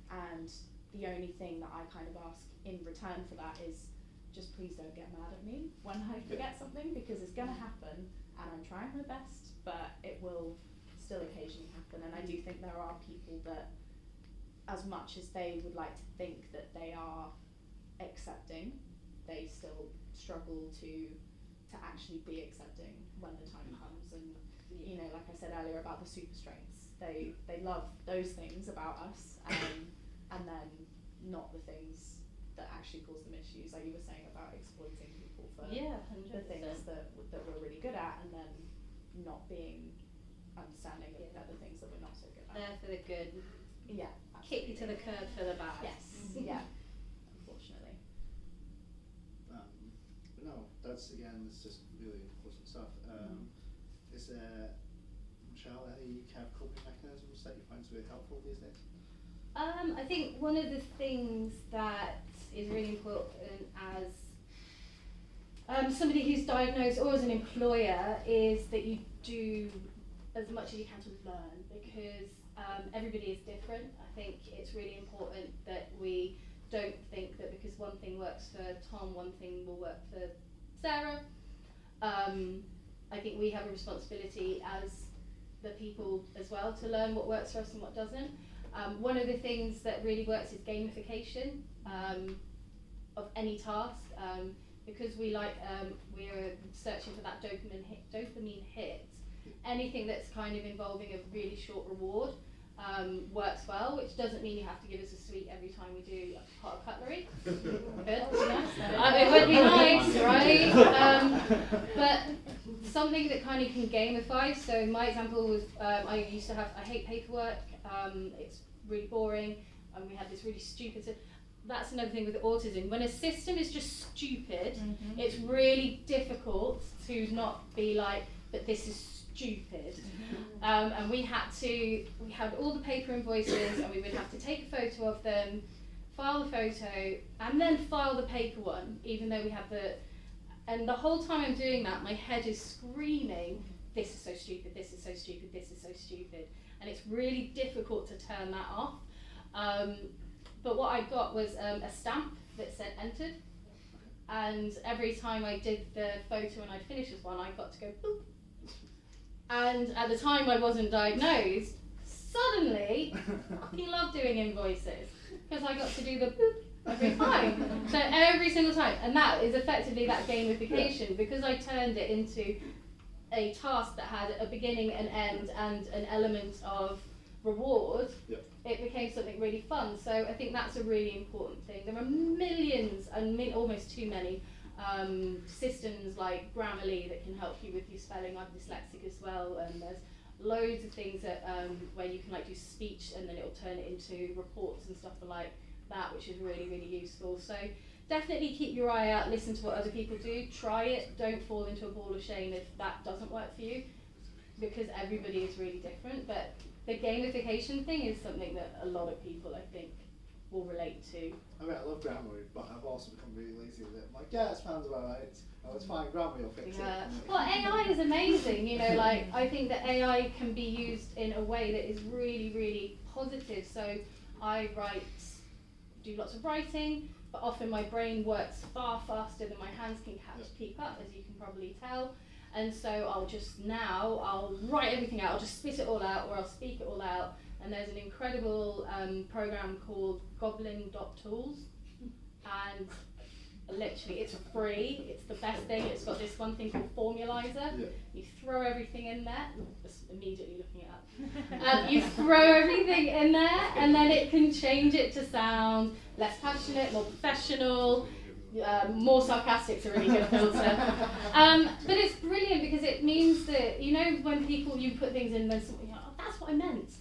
and the only thing that I kind of ask in return for that is just please don't get mad at me when I forget something, because it's going to happen, and I'm trying my best, but it will still occasionally happen. And I do think there are people that, as much as they would like to think that they are accepting, they still struggle to actually be accepting when the time comes. And like I said earlier about the super strengths, they love those things about us, and then not the things that actually cause them issues, like you were saying about exploiting people for the things that we're really good at, and then not being understanding of the things that we're not so good at. There for the good. Yeah. Kick you to the curb for the bad. Yes. Yeah. Unfortunately. But no, that's it's just really important stuff. Is there, Michelle, any kind of coping mechanisms that you find really helpful these days? I think one of the things that is really important as somebody who's diagnosed or as an employer is that you do as much as you can to learn, because everybody is different. I think it's really important that we don't think that because one thing works for Tom, one thing will work for Sarah. I think we have a responsibility as the people as well to learn what works for us and what doesn't. One of the things that really works is gamification of any task, because we're searching for that dopamine hit. Anything that's kind of involving a really short reward works well, which doesn't mean you have to give us a sweet every time we do a pot of cutlery. Good, it would be nice, right? But something that kind of can gamify. So my example was I hate paperwork. It's really boring, and we had this really stupid. That's another thing with autism. When a system is just stupid, it's really difficult to not be like, but this is stupid. And we had all the paper invoices, and we would have to take a photo of them, file the photo, and then file the paper one, even though we have and the whole time I'm doing that, my head is screaming, this is so stupid, this is so stupid, this is so stupid. And it's really difficult to turn that off. But what I got was a stamp that said entered. And every time I did the photo and I'd finish this one, I got to go boop. And at the time I wasn't diagnosed, suddenly I fucking love doing invoices, because I got to do the boop every time. So every single time. And that is effectively that gamification, because I turned it into a task that had a beginning, an end, and an element of reward. It became something really fun. So I think that's a really important thing. There are millions, and almost too many, systems like Grammarly that can help you with your spelling. I'm dyslexic as well, and there's loads of things that where you can do speech, and then it'll turn it into reports and stuff like that, which is really, really useful. So definitely keep your eye out, listen to what other people do, try it, don't fall into a ball of shame if that doesn't work for you, because everybody is really different. But the gamification thing is something that a lot of people, I think, will relate to. I mean, I love Grammarly, but I've also become really lazy with it. I'm like, yeah, it sounds about right. Oh, it's fine, Grammarly will fix Yeah. it. Well, AI is amazing. You know, like I think that AI can be used in a way that is really, really positive. So I do lots of writing, but often my brain works far faster than my hands can keep up, as you can probably tell. And so I'll write everything out. I'll just spit it all out, or I'll speak it all out. And there's an incredible program called Goblin.tools, and literally it's free. It's the best thing. It's got this one thing called Formulizer. Yeah. You throw everything in there. Just immediately looking it up. You throw everything in there, and then it can change it to sound less passionate, more professional. More sarcastic's a really good filter. But it's brilliant because it means that, you know, when you put things in, then something, oh, that's what I meant.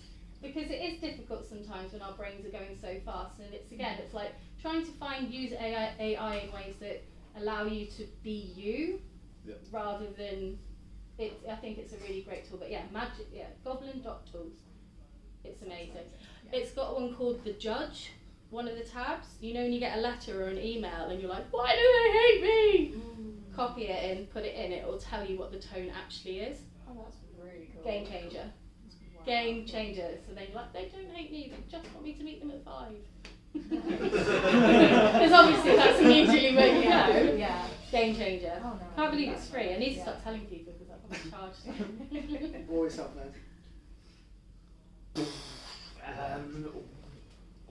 Because it is difficult sometimes when our brains are going so fast, and it's like trying to use AI in ways that allow you to be you, rather than it. I think it's a really great tool. But Goblin.tools. It's amazing. Yeah. It's got one called The Judge. One of the tabs, you know, when you get a letter or an email and you're like, why do they hate me? Copy it in, put it in, it will tell you what the tone actually is. Oh, that's really cool. Game changer. Wow. Game changer. So then you're like, they don't hate me, they just want me to meet them at 5. Because obviously that's immediately where you go. Yeah. Game changer. Oh, no, Can't believe that's it's free. I need to yeah. start telling people because I've got charged. Always happening.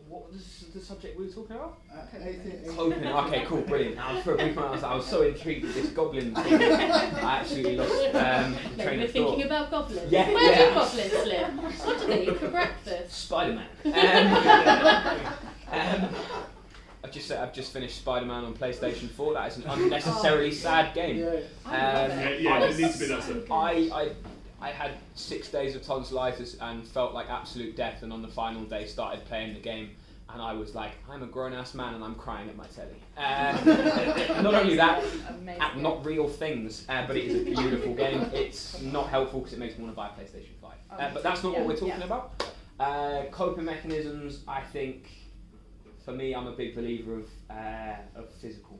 What was the subject we were talking about? Anything. Coping. Okay, cool, brilliant. For a brief moment, I was so intrigued with this goblin thing. I absolutely lost train We're of thinking thought. about goblins. Yeah, Where yeah. do goblins live? What do they eat for breakfast? Spider-Man. I've just finished Spider-Man on PlayStation 4. That is an unnecessarily sad game. Yeah. It needs to be that sort. I had 6 days of tonsillitis and felt like absolute death, and on the final day started playing the game, and I was like, I'm a grown-ass man and I'm crying at my telly. Not only that, Amazing. at not real things, but it is a beautiful game. It's not helpful because it makes me want to buy a PlayStation 5. But that's not what we're talking about. Coping mechanisms, I think, for me, I'm a big believer of physical.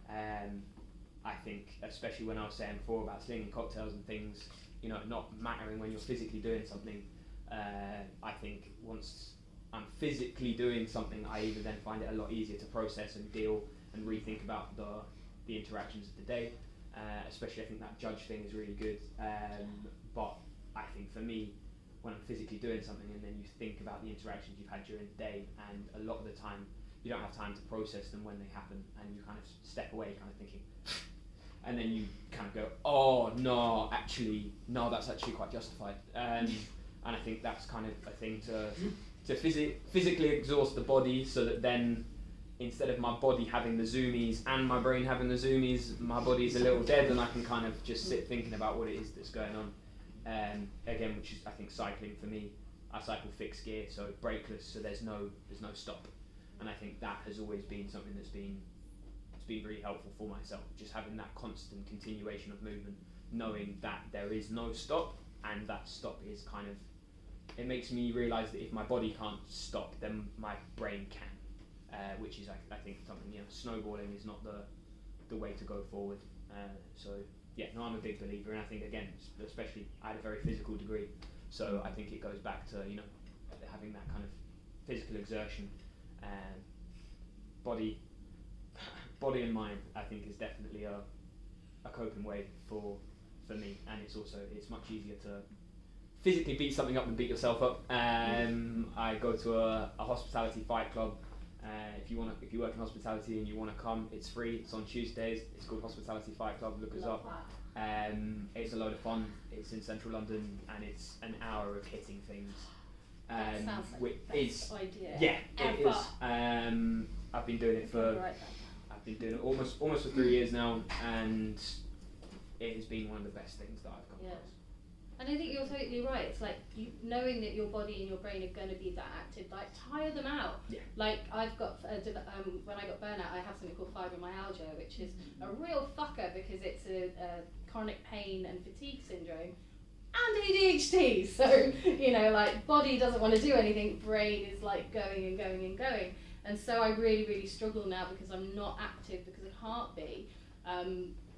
I think, especially when I was saying before about slinging cocktails and things, you know, not mattering when you're physically doing something. I think once I'm physically doing something, I either then find it a lot easier to process and deal and rethink about the interactions of the day. Especially, I think that judge thing is really good. But I think for me, when I'm physically doing something and then you think about the interactions you've had during the day, and a lot of the time you don't have time to process them when they happen, and you kind of step away kind of thinking, and then you kind of go, oh no, that's actually quite justified. And I think that's kind of a thing to physically exhaust the body, so that then instead of my body having the zoomies and my brain having the zoomies, my body's a little dead, and I can kind of just sit thinking about what it is that's going on. Again, which is, I think, cycling for me. I cycle fixed gear, so brakeless, so there's no stop, and I think that has always been something that's been really helpful for myself. Just having that constant continuation of movement, knowing that there is no stop, and that stop is kind of, it makes me realise that if my body can't stop, then my brain can, which is I think something, you know, snowballing is not the way to go forward. So. Yeah, no, I'm a big believer, and I think, again, especially, I had a very physical degree, so I think it goes back to, you know, having that kind of physical exertion, body and mind, I think, is definitely a coping way for me, and it's much easier to physically beat something up than beat yourself up. I go to a hospitality fight club. If you work in hospitality and you want to come, it's free. It's on Tuesdays. It's called Hospitality Fight Club. Look us up. It's a load of fun. It's in central London, and it's an hour of hitting things. That sounds like which the is best idea. Yeah, it ever. is. I've been doing it almost for 3 years now, and it has been one of the best things that I've come across. And I think you're totally right. It's like knowing that your body and your brain are going to be that active, like tire them out. Yeah. Like I've got, when I got burnout, I have something called fibromyalgia, which is a real fucker because it's a chronic pain and fatigue syndrome. and ADHD. So, you know, like body doesn't want to do anything, brain is like going and going and going. And so I really, really struggle now because I'm not active because I can't be.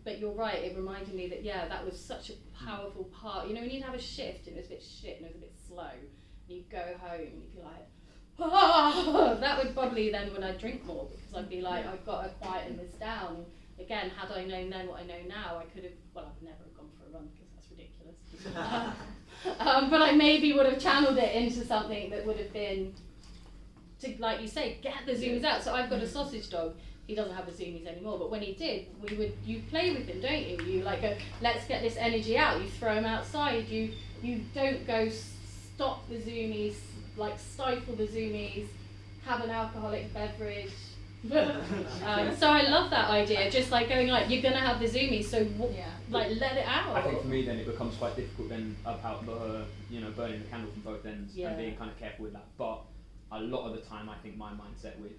But you're right, it reminded me that, yeah, that was such a powerful part. You know, when you'd have a shift and it was a bit shit and it was a bit slow, and you'd go home and you'd be like, oh, that would probably then when I'd drink more, because I'd be like, I've got to quieten this down. And again, had I known then what I know now, I could have, well, I'd never have gone for a run because that's ridiculous. But I maybe would have channeled it into something that would have been, to, like you say, get the zoomies out. So I've got a sausage dog. He doesn't have the zoomies anymore, but when he did, you play with him, don't you? You like go, let's get this energy out. You throw him outside. You don't go stop the zoomies, like stifle the zoomies, have an alcoholic beverage. So I love that idea. Just like going like, you're gonna have the zoomies, so like let it out. I think for me then it becomes quite difficult then about burning the candle from both ends and being kind of careful with that. But a lot of the time, I think my mindset with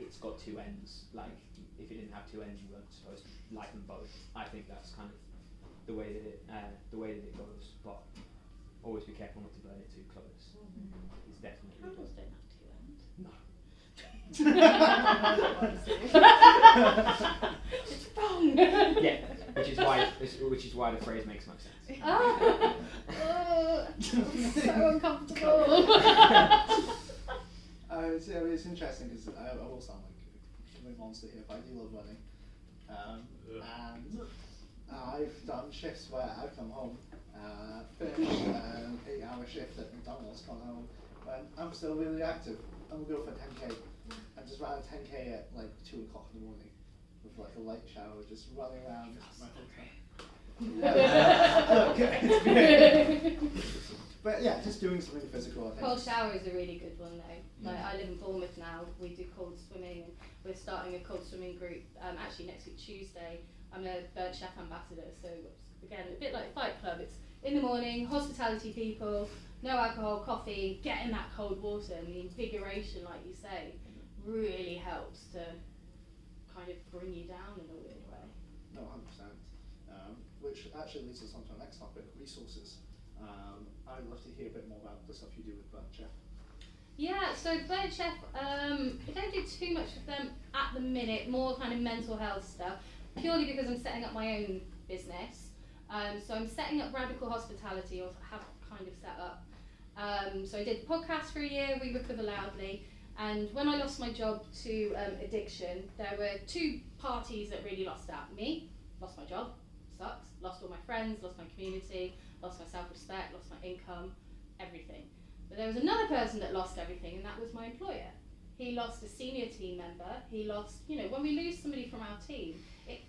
it's got two ends. Like if it didn't have two ends, you weren't supposed to like them both. I think that's kind of the way that it goes. But always be careful not to burn it too close. It's definitely Candles don't have two ends. no. It's wrong. Yeah, which is why the phrase makes no sense. So uncomfortable. It's interesting because I will sound like a monster here, but I do love running. And I've done shifts where I've come home, finished an 8-hour shift at McDonald's, gone home, when I'm still really active. I'm going to go for 10k. I just ran a 10k at like 2 o'clock in the morning with like a light shower, just running around my hotel. But yeah, just doing something physical, I think. Cold shower is a really good one though. Like I live in Bournemouth now, we do cold swimming and we're starting a cold swimming group actually next week Tuesday. I'm a Burnt Chef ambassador, so again, a bit like Fight Club, it's in the morning, hospitality people, no alcohol, coffee, get in that cold water, and the invigoration, like you say, really helps to kind of bring you down in a weird way. No, 100%. Which actually leads us on to our next topic, resources. I'd love to hear a bit more about the stuff you do with Burnt Chef. Yeah, so Burnt Chef, I don't do too much with them at the minute, more kind of mental health stuff, purely because I'm setting up my own business. So I'm setting up Radical Hospitality, or have kind of set up. So I did podcasts for a year, We Recover Loudly, and when I lost my job to addiction, there were two parties that really lost out. Me, lost my job, sucks, lost all my friends, lost my community, lost my self-respect, lost my income, everything. But there was another person that lost everything, and that was my employer. He lost a senior team member, he lost, when we lose somebody from our team, the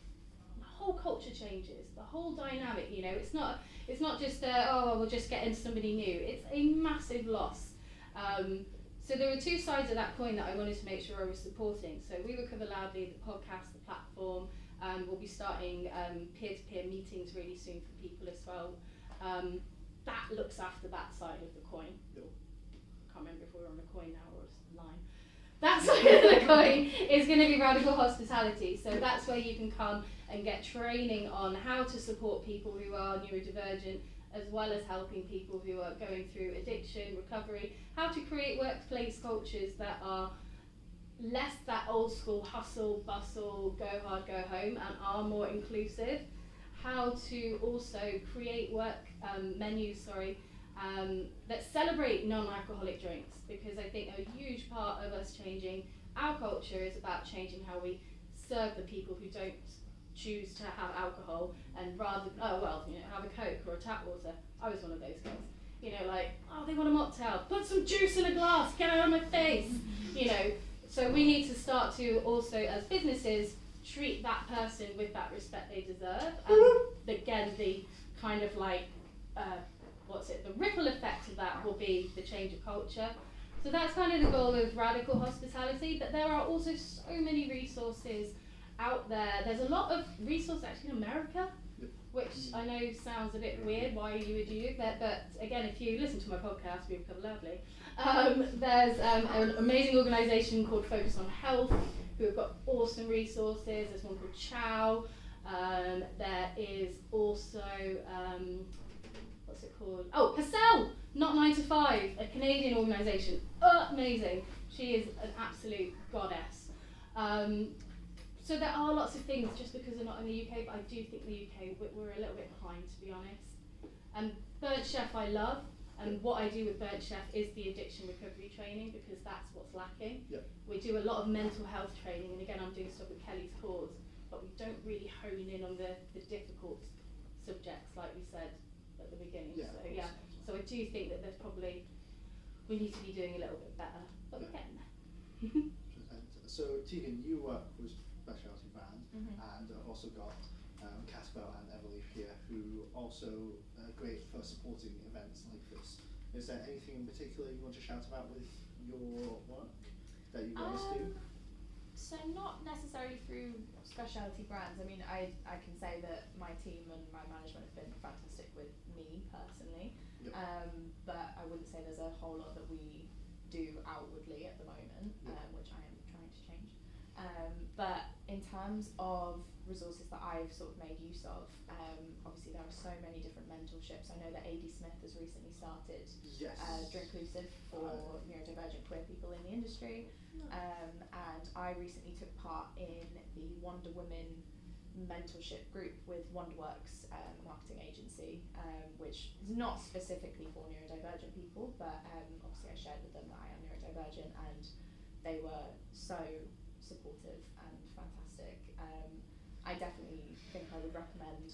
whole culture changes, the whole dynamic, it's not just we'll just get into somebody new, it's a massive loss. So there were two sides of that coin that I wanted to make sure I was supporting. So We Recover Loudly, the podcast, the platform, we'll be starting peer-to-peer meetings really soon for people as well. That looks after that side of the coin. I can't remember if we're on a coin now or a line. That side of the coin is going to be Radical Hospitality. So that's where you can come and get training on how to support people who are neurodivergent, as well as helping people who are going through addiction, recovery, how to create workplace cultures that are less that old school hustle, bustle, go hard, go home, and are more inclusive. How to also create work menus, that celebrate non-alcoholic drinks, because I think a huge part of us changing our culture is about changing how we serve the people who don't choose to have alcohol, and rather, have a Coke or a tap water. I was one of those girls. They want a mocktail, put some juice in a glass, get it out of my face. So we need to start to also, as businesses, treat that person with that respect they deserve. And again, the kind of the ripple effect of that will be the change of culture. So that's kind of the goal of Radical Hospitality, but there are also so many resources out there. There's a lot of resources actually in America, which I know sounds a bit weird why you would do that, but again, if you listen to my podcast, We Recover Loudly, there's an amazing organisation called Focus on Health, who have got awesome resources. There's one called Chow. There is also, what's it called? Oh, Purcell, Not 9 to 5, a Canadian organisation. Amazing. She is an absolute goddess. So there are lots of things just because they're not in the UK, but I do think the UK, we're a little bit behind, to be honest. Burnt Chef I love, and what I do with Burnt Chef is the addiction recovery training, because that's what's lacking. Yep. We do a lot of mental health training, and again I'm doing stuff with Kelly's Cause, but we don't really hone in on the difficult subjects like we said at the beginning. Yeah, So of yeah, course. so I do think that there's probably, we need to be doing a little bit better, but we're getting there. So Tegan, you work with specialty brands, Mhm. and I've also got Casper and Everleaf here, who also are great for supporting events like this. Is there anything in particular you want to shout about with your work that you guys do? So not necessarily through specialty brands. I mean, I can say that my team and my management have been fantastic with me personally, Yep. but I wouldn't say there's a whole lot that we do outwardly at the moment, Yep. which I am trying to change. But in terms of resources that I've sort of made use of, obviously there are so many different mentorships. I know that AD Smith has recently started Yes. Drinclusive for neurodivergent queer people in the industry. And I recently took part in the Wonder Women mentorship group with Wonderworks marketing agency, which is not specifically for neurodivergent people, but obviously I shared with them that I am neurodivergent, and they were so supportive and fantastic. I definitely think I would recommend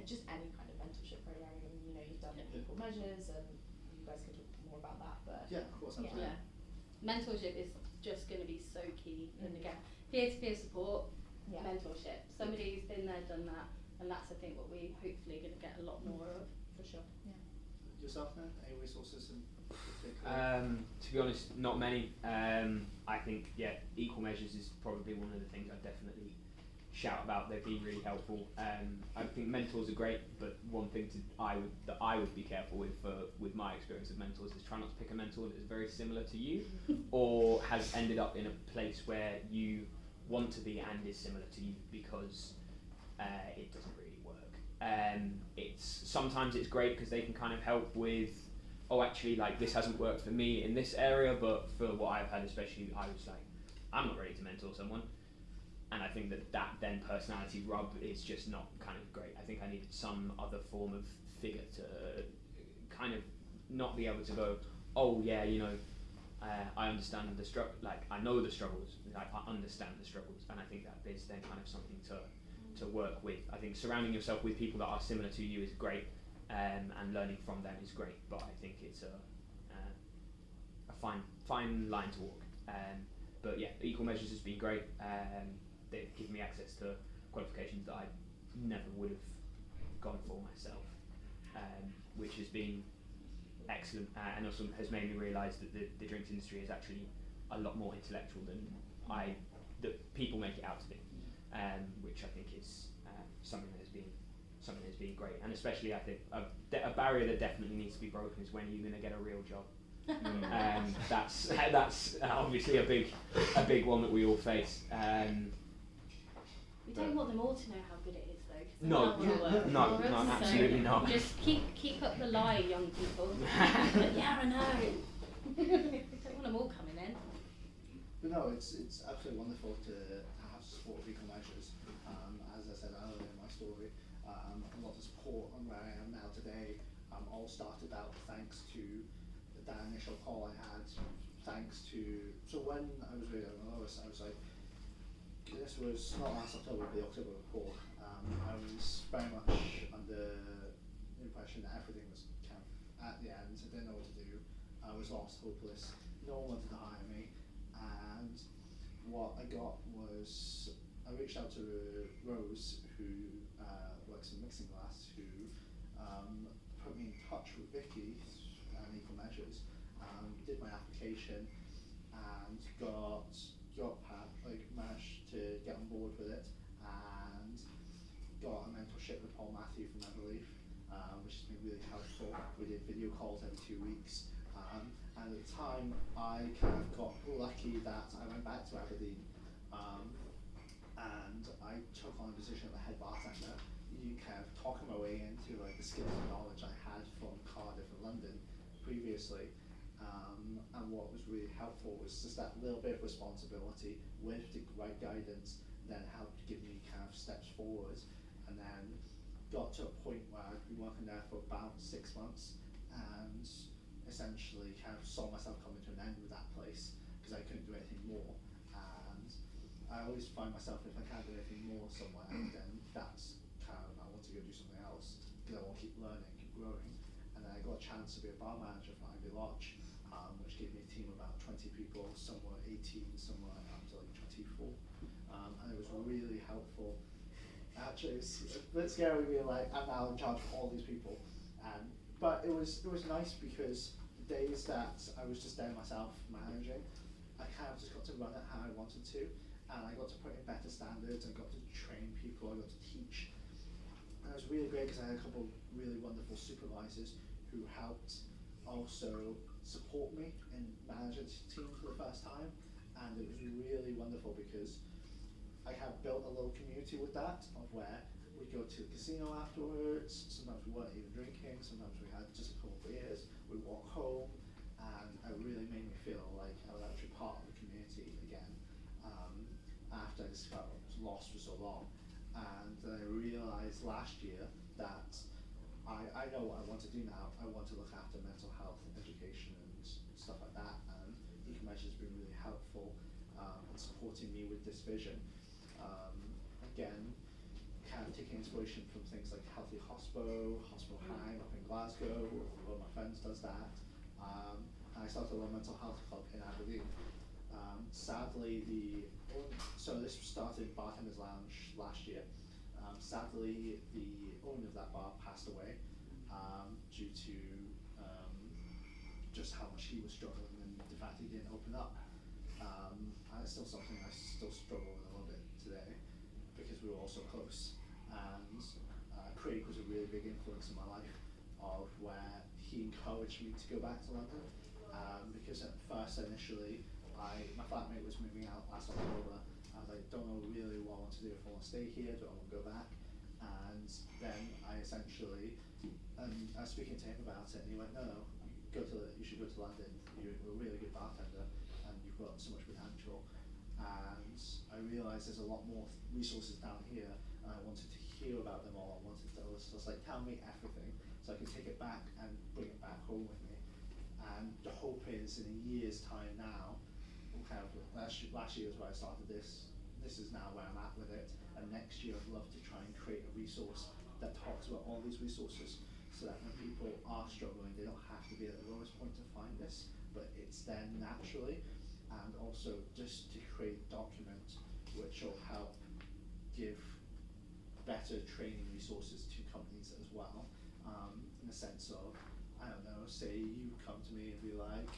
just any kind of mentorship program. I mean, you know, you've done equal measures, and you guys could talk more about that, but Yeah, of course, yeah. absolutely. Mentorship is just going to be so key, and again, peer-to-peer support, Yeah. mentorship. Somebody who's been there, done that, and that's I think what we hopefully going to get a lot more of. For sure. Yeah. Yourself, Ned? Any resources in particular? To be honest, not many. I think equal measures is probably one of the things I definitely shout about. They've been really helpful. I think mentors are great, but one thing that I would be careful with my experience of mentors is try not to pick a mentor that is very similar to you, or has ended up in a place where you want to be and is similar to you, because it doesn't really work. Sometimes it's great because they can kind of help with, oh, actually, like, this hasn't worked for me in this area, but for what I've had, especially, I was like, I'm not ready to mentor someone. And I think that then personality rub is just not kind of great. I think I needed some other form of figure to kind of not be able to go, oh yeah, you know, I understand the struggle, like, I know the struggles, like, I understand the struggles, and I think that is then kind of something to work with. I think surrounding yourself with people that are similar to you is great, and learning from them is great, but I think it's a fine line to walk. But yeah, Equal Measures has been great. They've given me access to qualifications that I never would have gone for myself, which has been excellent, and also has made me realise that the drinks industry is actually a lot more intellectual than that people make it out to be, which I think is something that has been great. And especially, I think a barrier that definitely needs to be broken is when you're going to get a real job. That's obviously a big one that we all face. We don't want them all to know how good it is, though. 'Cause No, that will work no, for us, so absolutely not. Just keep up the lie, young people. But yeah, I know. We don't want them all coming in. But no, it's absolutely wonderful to have support of Equal Measures. As I said earlier in my story, a lot of support on where I am now today all started out thanks to that initial call I had, thanks to, so when I was really on the lowest, I was like, this was not last October, but the October before. I was very much under the impression that everything was kind of at the end. I didn't know what to do. I was lost, hopeless. No one wanted to hire me. And what I got was, I reached out to Rose, who works in Mixing Glass, who put me in touch with Vicky and Equal Measures. Did my application and managed to get on board with it, and got a mentorship with Paul Matthew from Everleaf, which has been really helpful. We did video calls every 2 weeks, and at the time I kind of got lucky that I went back to Aberdeen, and I took on a position of a head bartender you kind of talking my way into like the skills and knowledge I had from Cardiff and London previously. And what was really helpful was just that little bit of responsibility with the right guidance then helped give me kind of steps forward, and then got to a point where I'd been working there for about 6 months and essentially kind of saw myself coming to an end with that place because I couldn't do anything more. And I always find myself, if I can't do anything more somewhere, then that's kind of, I want to go do something else because I want to keep learning, keep growing. And then I got a chance to be a bar manager for Ivy Lodge, which gave me a team of about 20 people. Some were 18, some were up to like 24. And it was really helpful. Actually, it's a bit scary being like, I'm now in charge of all these people. But it was nice because the days that I was just there myself managing, I kind of just got to run it how I wanted to. And I got to put in better standards, I got to train people, I got to teach. And it was really great because I had a couple of really wonderful supervisors who helped also support me in managing the team for the first time. And it was really wonderful because I have built a little community with that, of where we go to the casino afterwards, sometimes we weren't even drinking, sometimes we had just a couple of beers, we walk home, and it really made me feel like I was actually part of the community again, after I just felt lost for so long. And then I realised last year that I know what I want to do now. I want to look after mental health education and stuff like that, and Ecomeasure has been really helpful in supporting me with this vision. Again, kind of taking inspiration from things like Healthy Hospo, Hospo High up in Glasgow, one of my friends does that. And I started a mental health club in Aberdeen. Sadly, so this started Bartender's Lounge last year. Sadly, the owner of that bar passed away due to just how much he was struggling and the fact he didn't open up. And it's still something I still struggle with a little bit today because we were all so close. And Craig was a really big influence in my life, of where he encouraged me to go back to London, because at first initially my flatmate was moving out last October. I was like, don't know really what I want to do, if I want to stay here, do I want to go back? And then I essentially, I was speaking to him about it, and he went, no, you should go to London, you're a really good bartender and you've got so much potential. And I realised there's a lot more resources down here, and I wanted to hear about them all. I wanted to just like, tell me everything so I can take it back and bring it back home with me. And the hope is in a year's time now, kind of last year was where I started this. This is now where I'm at with it. And next year I'd love to try and create a resource that talks about all these resources, so that when people are struggling, they don't have to be at the lowest point to find this, but it's there naturally. And also just to create a document which will help give better training resources to companies as well, in the sense of, I don't know, say you come to me and be like,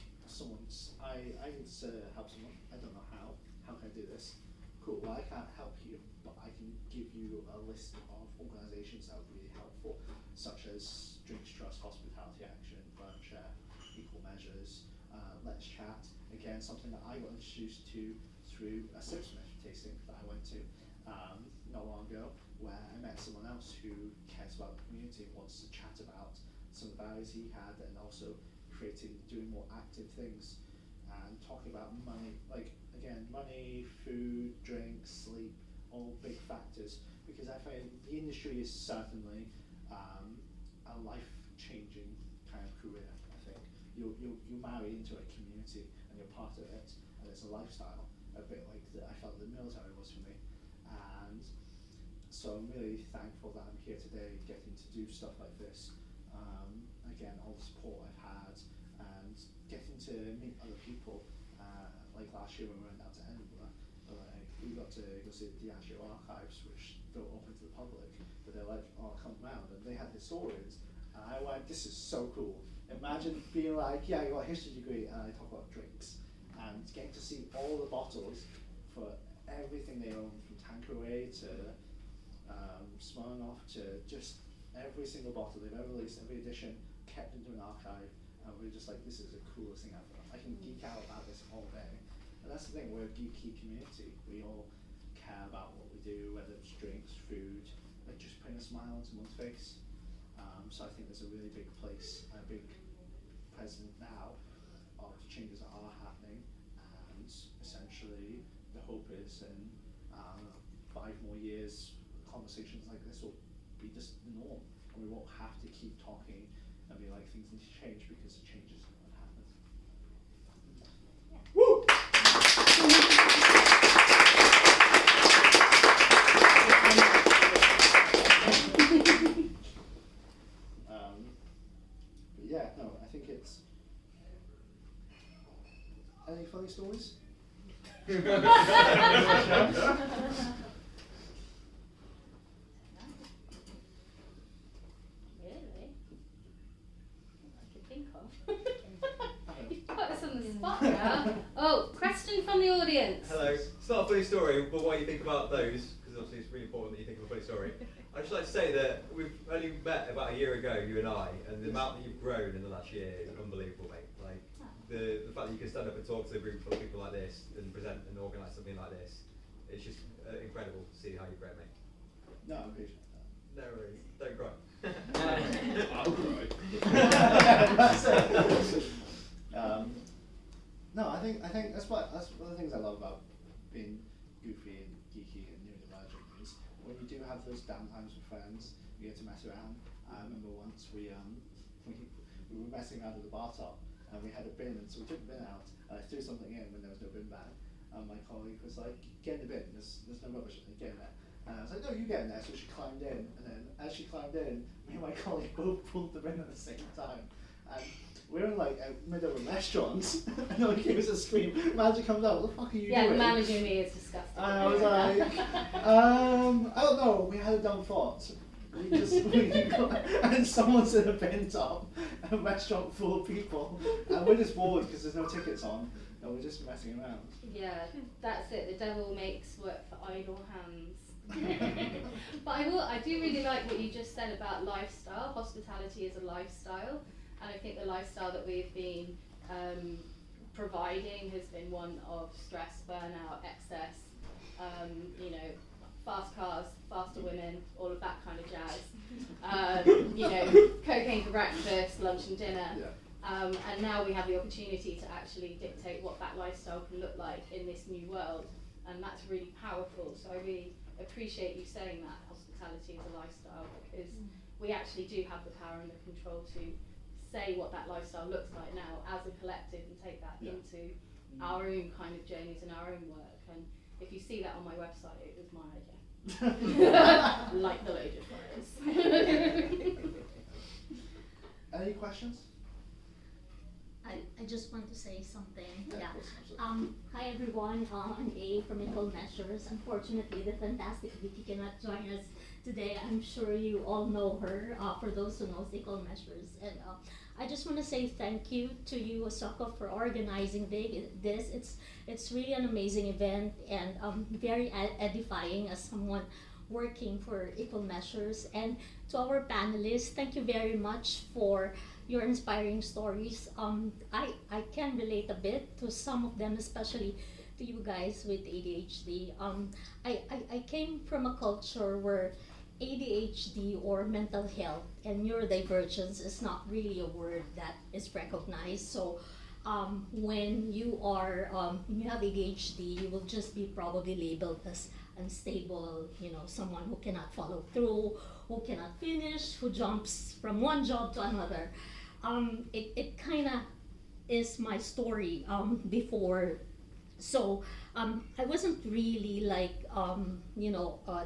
I need to help someone, I don't know how can I do this? Cool, well I can't help you, but I can give you a list of organisations that would be really helpful, such as Drinks Trust, Hospitality Action, Furniture, Equal Measures, Let's Chat. Again, something that I got introduced to through a Sipsmith tasting that I went to not long ago, where I met someone else who cares about the community and wants to chat about some of the values he had, and also doing more active things and talking about money, like again, money, food, drinks, sleep, all big factors, because I find the industry is certainly a life-changing kind of career. I think you marry into a community and you're part of it, and it's a lifestyle, a bit like I felt the military was for me. And so I'm really thankful that I'm here today, getting to do stuff like this. Again, all the support I've had, and getting to meet other people. Like last year when we went down to Edinburgh, we got to go see the Diageo archives, which don't open to the public, but they're like, oh, come round, and they had historians, and I went, this is so cool. Imagine being like, yeah, I got a history degree, and I talk about drinks, and getting to see all the bottles for everything they own, from Tanqueray to Smirnoff, to just every single bottle they've ever released, every edition, kept into an archive, and we're just like, this is the coolest thing ever. I can geek out about this all day. And that's the thing, we're a geeky community. We all care about what we do, whether it's drinks, food, just putting a smile on someone's face. So I think there's a really big place, a big present now of changes that are happening, and essentially the hope is in 5 more years, conversations like this will be just the norm, and we won't have to keep talking and be like things need to change because the change is going to happen. Yeah. Woo! But yeah, no, I think it's. Any funny stories? Really? I can think of. You've put us on the spot now. Oh, question from the audience. Hello. It's not a funny story, but what you think about those, because obviously it's really important that you think of a funny story. I'd just like to say that we've only met about a year ago, you and I, and the amount that you've grown in the last year is unbelievable, mate. Like, the fact that you can stand up and talk to a group full of people like this and present and organise something like this, it's just incredible to see how you've grown, mate. No, I appreciate that. No worries. Don't cry. I'll cry. That's it. No, I think that's one of the things I love about being goofy and geeky and neurodivergent is when you do have those downtimes with friends, you get to mess around. I remember once we were messing around at the bar top and we had a bin, and so we took the bin out and I threw something in when there was no bin bag, and my colleague was like, "Get in the bin. There's no rubbish in it. Get in there." And I was like, "No, you get in there." So she climbed in, and then as she climbed in, me and my colleague both pulled the bin at the same time. And we were in like a middle of a restaurant, and no one gave us a scream. Manager comes out, "What the fuck are you Yeah, doing?" the manager and me is disgusting. And I was like, I don't know, we had a dumb thought. And someone's in a bin top, a restaurant full of people, and we're just bored because there's no tickets on, and we're just messing around. Yeah, that's it. The devil makes work for idle hands. But I do really like what you just said about lifestyle. Hospitality is a lifestyle, and I think the lifestyle that we've been providing has been one of stress, burnout, excess, fast cars, faster women, all of that kind of jazz. Cocaine for breakfast, lunch and dinner. Yeah. And now we have the opportunity to actually dictate what that lifestyle can look like in this new world, and that's really powerful. So I really appreciate you saying that hospitality is a lifestyle, because we actually do have the power and the control to say what that lifestyle looks like now as a collective and take that into our own kind of journeys and our own work. And if you see that on my website, it was my idea. Like the load of flowers. Any questions? I just want to say something. Yeah, Yeah. of course, absolutely. Hi everyone. I'm A from Equal Measures. Unfortunately, the fantastic Vicky cannot join us today. I'm sure you all know her. For those who knows Equal Measures, and I just want to say thank you to you, Osaka, for organizing this. It's really an amazing event and very edifying as someone working for Equal Measures. And to our panelists, thank you very much for your inspiring stories. I can relate a bit to some of them, especially to you guys with ADHD. I came from a culture where ADHD or mental health and neurodivergence is not really a word that is recognized. So when you have ADHD, you will just be probably labeled as unstable, someone who cannot follow through, who cannot finish, who jumps from one job to another. It kind of is my story before. So I wasn't really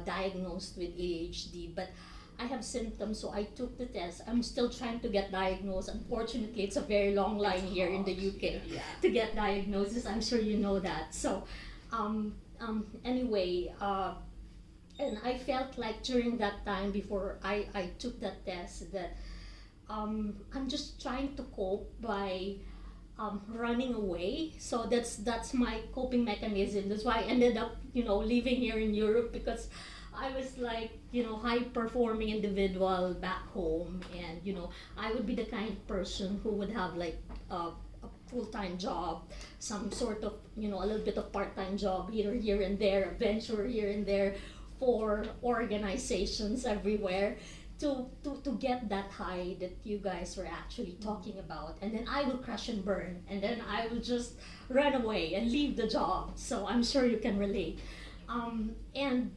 diagnosed with ADHD, but I have symptoms, so I took the test. I'm still trying to get diagnosed. Unfortunately, it's a very long line here in the UK to get diagnosis. I'm sure you know that. So anyway, and I felt like during that time before I took that test that I'm just trying to cope by running away. So that's my coping mechanism. That's why I ended up living here in Europe, because I was like high performing individual back home, and I would be the kind of person who would have like a full-time job, some sort of a little bit of part-time job here and there, a venture here and there for organizations everywhere to get that high that you guys were actually talking about, and then I will crash and burn, and then I will just run away and leave the job. So I'm sure you can relate. And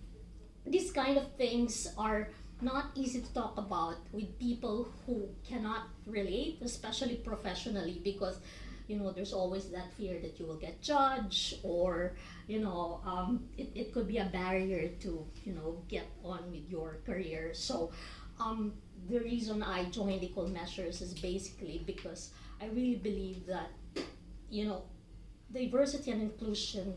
these kind of things are not easy to talk about with people who cannot relate, especially professionally, because there's always that fear that you will get judged, or it could be a barrier to get on with your career. So the reason I joined Equal Measures is basically because I really believe that diversity and inclusion,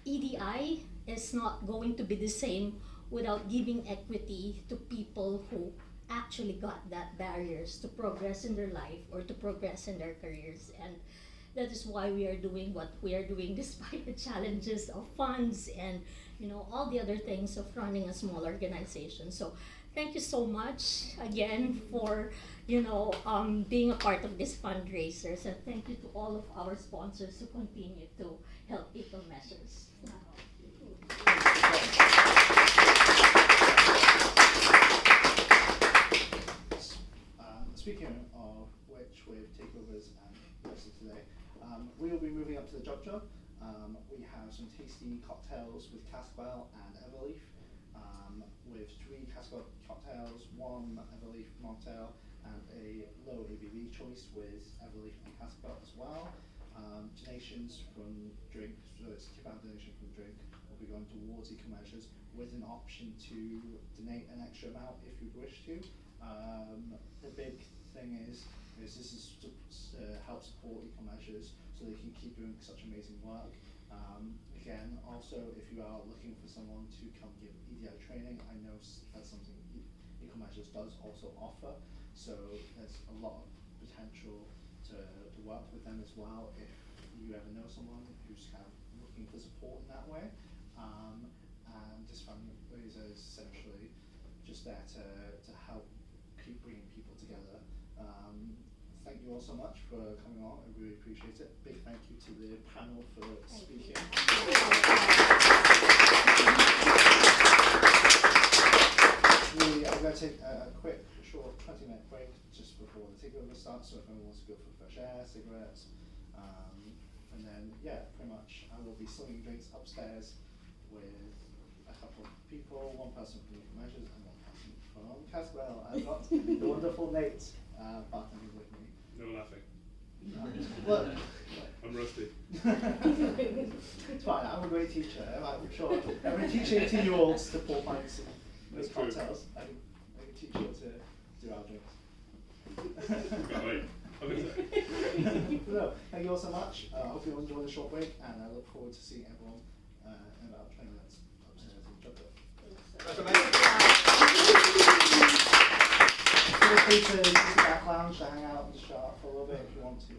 EDI is not going to be the same without giving equity to people who actually got that barriers to progress in their life or to progress in their careers. And that is why we are doing what we are doing despite the challenges of funds and all the other things of running a small organization. So thank you so much again for being a part of this fundraisers, and thank you to all of our sponsors who continue to help Equal Measures. Speaking of which, with takeovers and rest of today, we will be moving up to the Jug Jug. We have some tasty cocktails with Cascabel and Everleaf, with 3 Cascabel cocktails, 1 Everleaf mocktail, and a low ABV choice with Everleaf and Cascabel as well. Donations from drink, so it's £2 donation from drink, will be going towards Equal Measures, with an option to donate an extra amount if you wish to. The big thing is this is to help support Equal Measures so they can keep doing such amazing work. Again, also, if you are looking for someone to come give EDI training, I know that's something Equal Measures does also offer, so there's a lot of potential to work with them as well if you ever know someone who's kind of looking for support in that way. And this fundraiser is essentially just there to help keep bringing people together. Thank you all so much for coming on. I really appreciate it. Big thank you to the panel for speaking. I'm going to take a quick, short 20-minute break just before the takeover starts, so if anyone wants to go for fresh air, cigarettes, and then, pretty much I will be slinging drinks upstairs with a couple of people, one person from Equal Measures and one person from Caswell. I've got the wonderful Nate bartending with me. No laughing. Look. I'm rusty. It's fine, I'm a great teacher. I'm sure I'm teaching 18-year-olds to pour pints and make cocktails. I can teach you to do our drinks. Can't wait. I'm excited. No, thank you all so much. I hope you all enjoy the short break, and I look forward to seeing everyone in about 20 minutes upstairs in the chocolate. That's amazing. Feel free to use the back lounge to hang out and shut up for a little bit if you want to.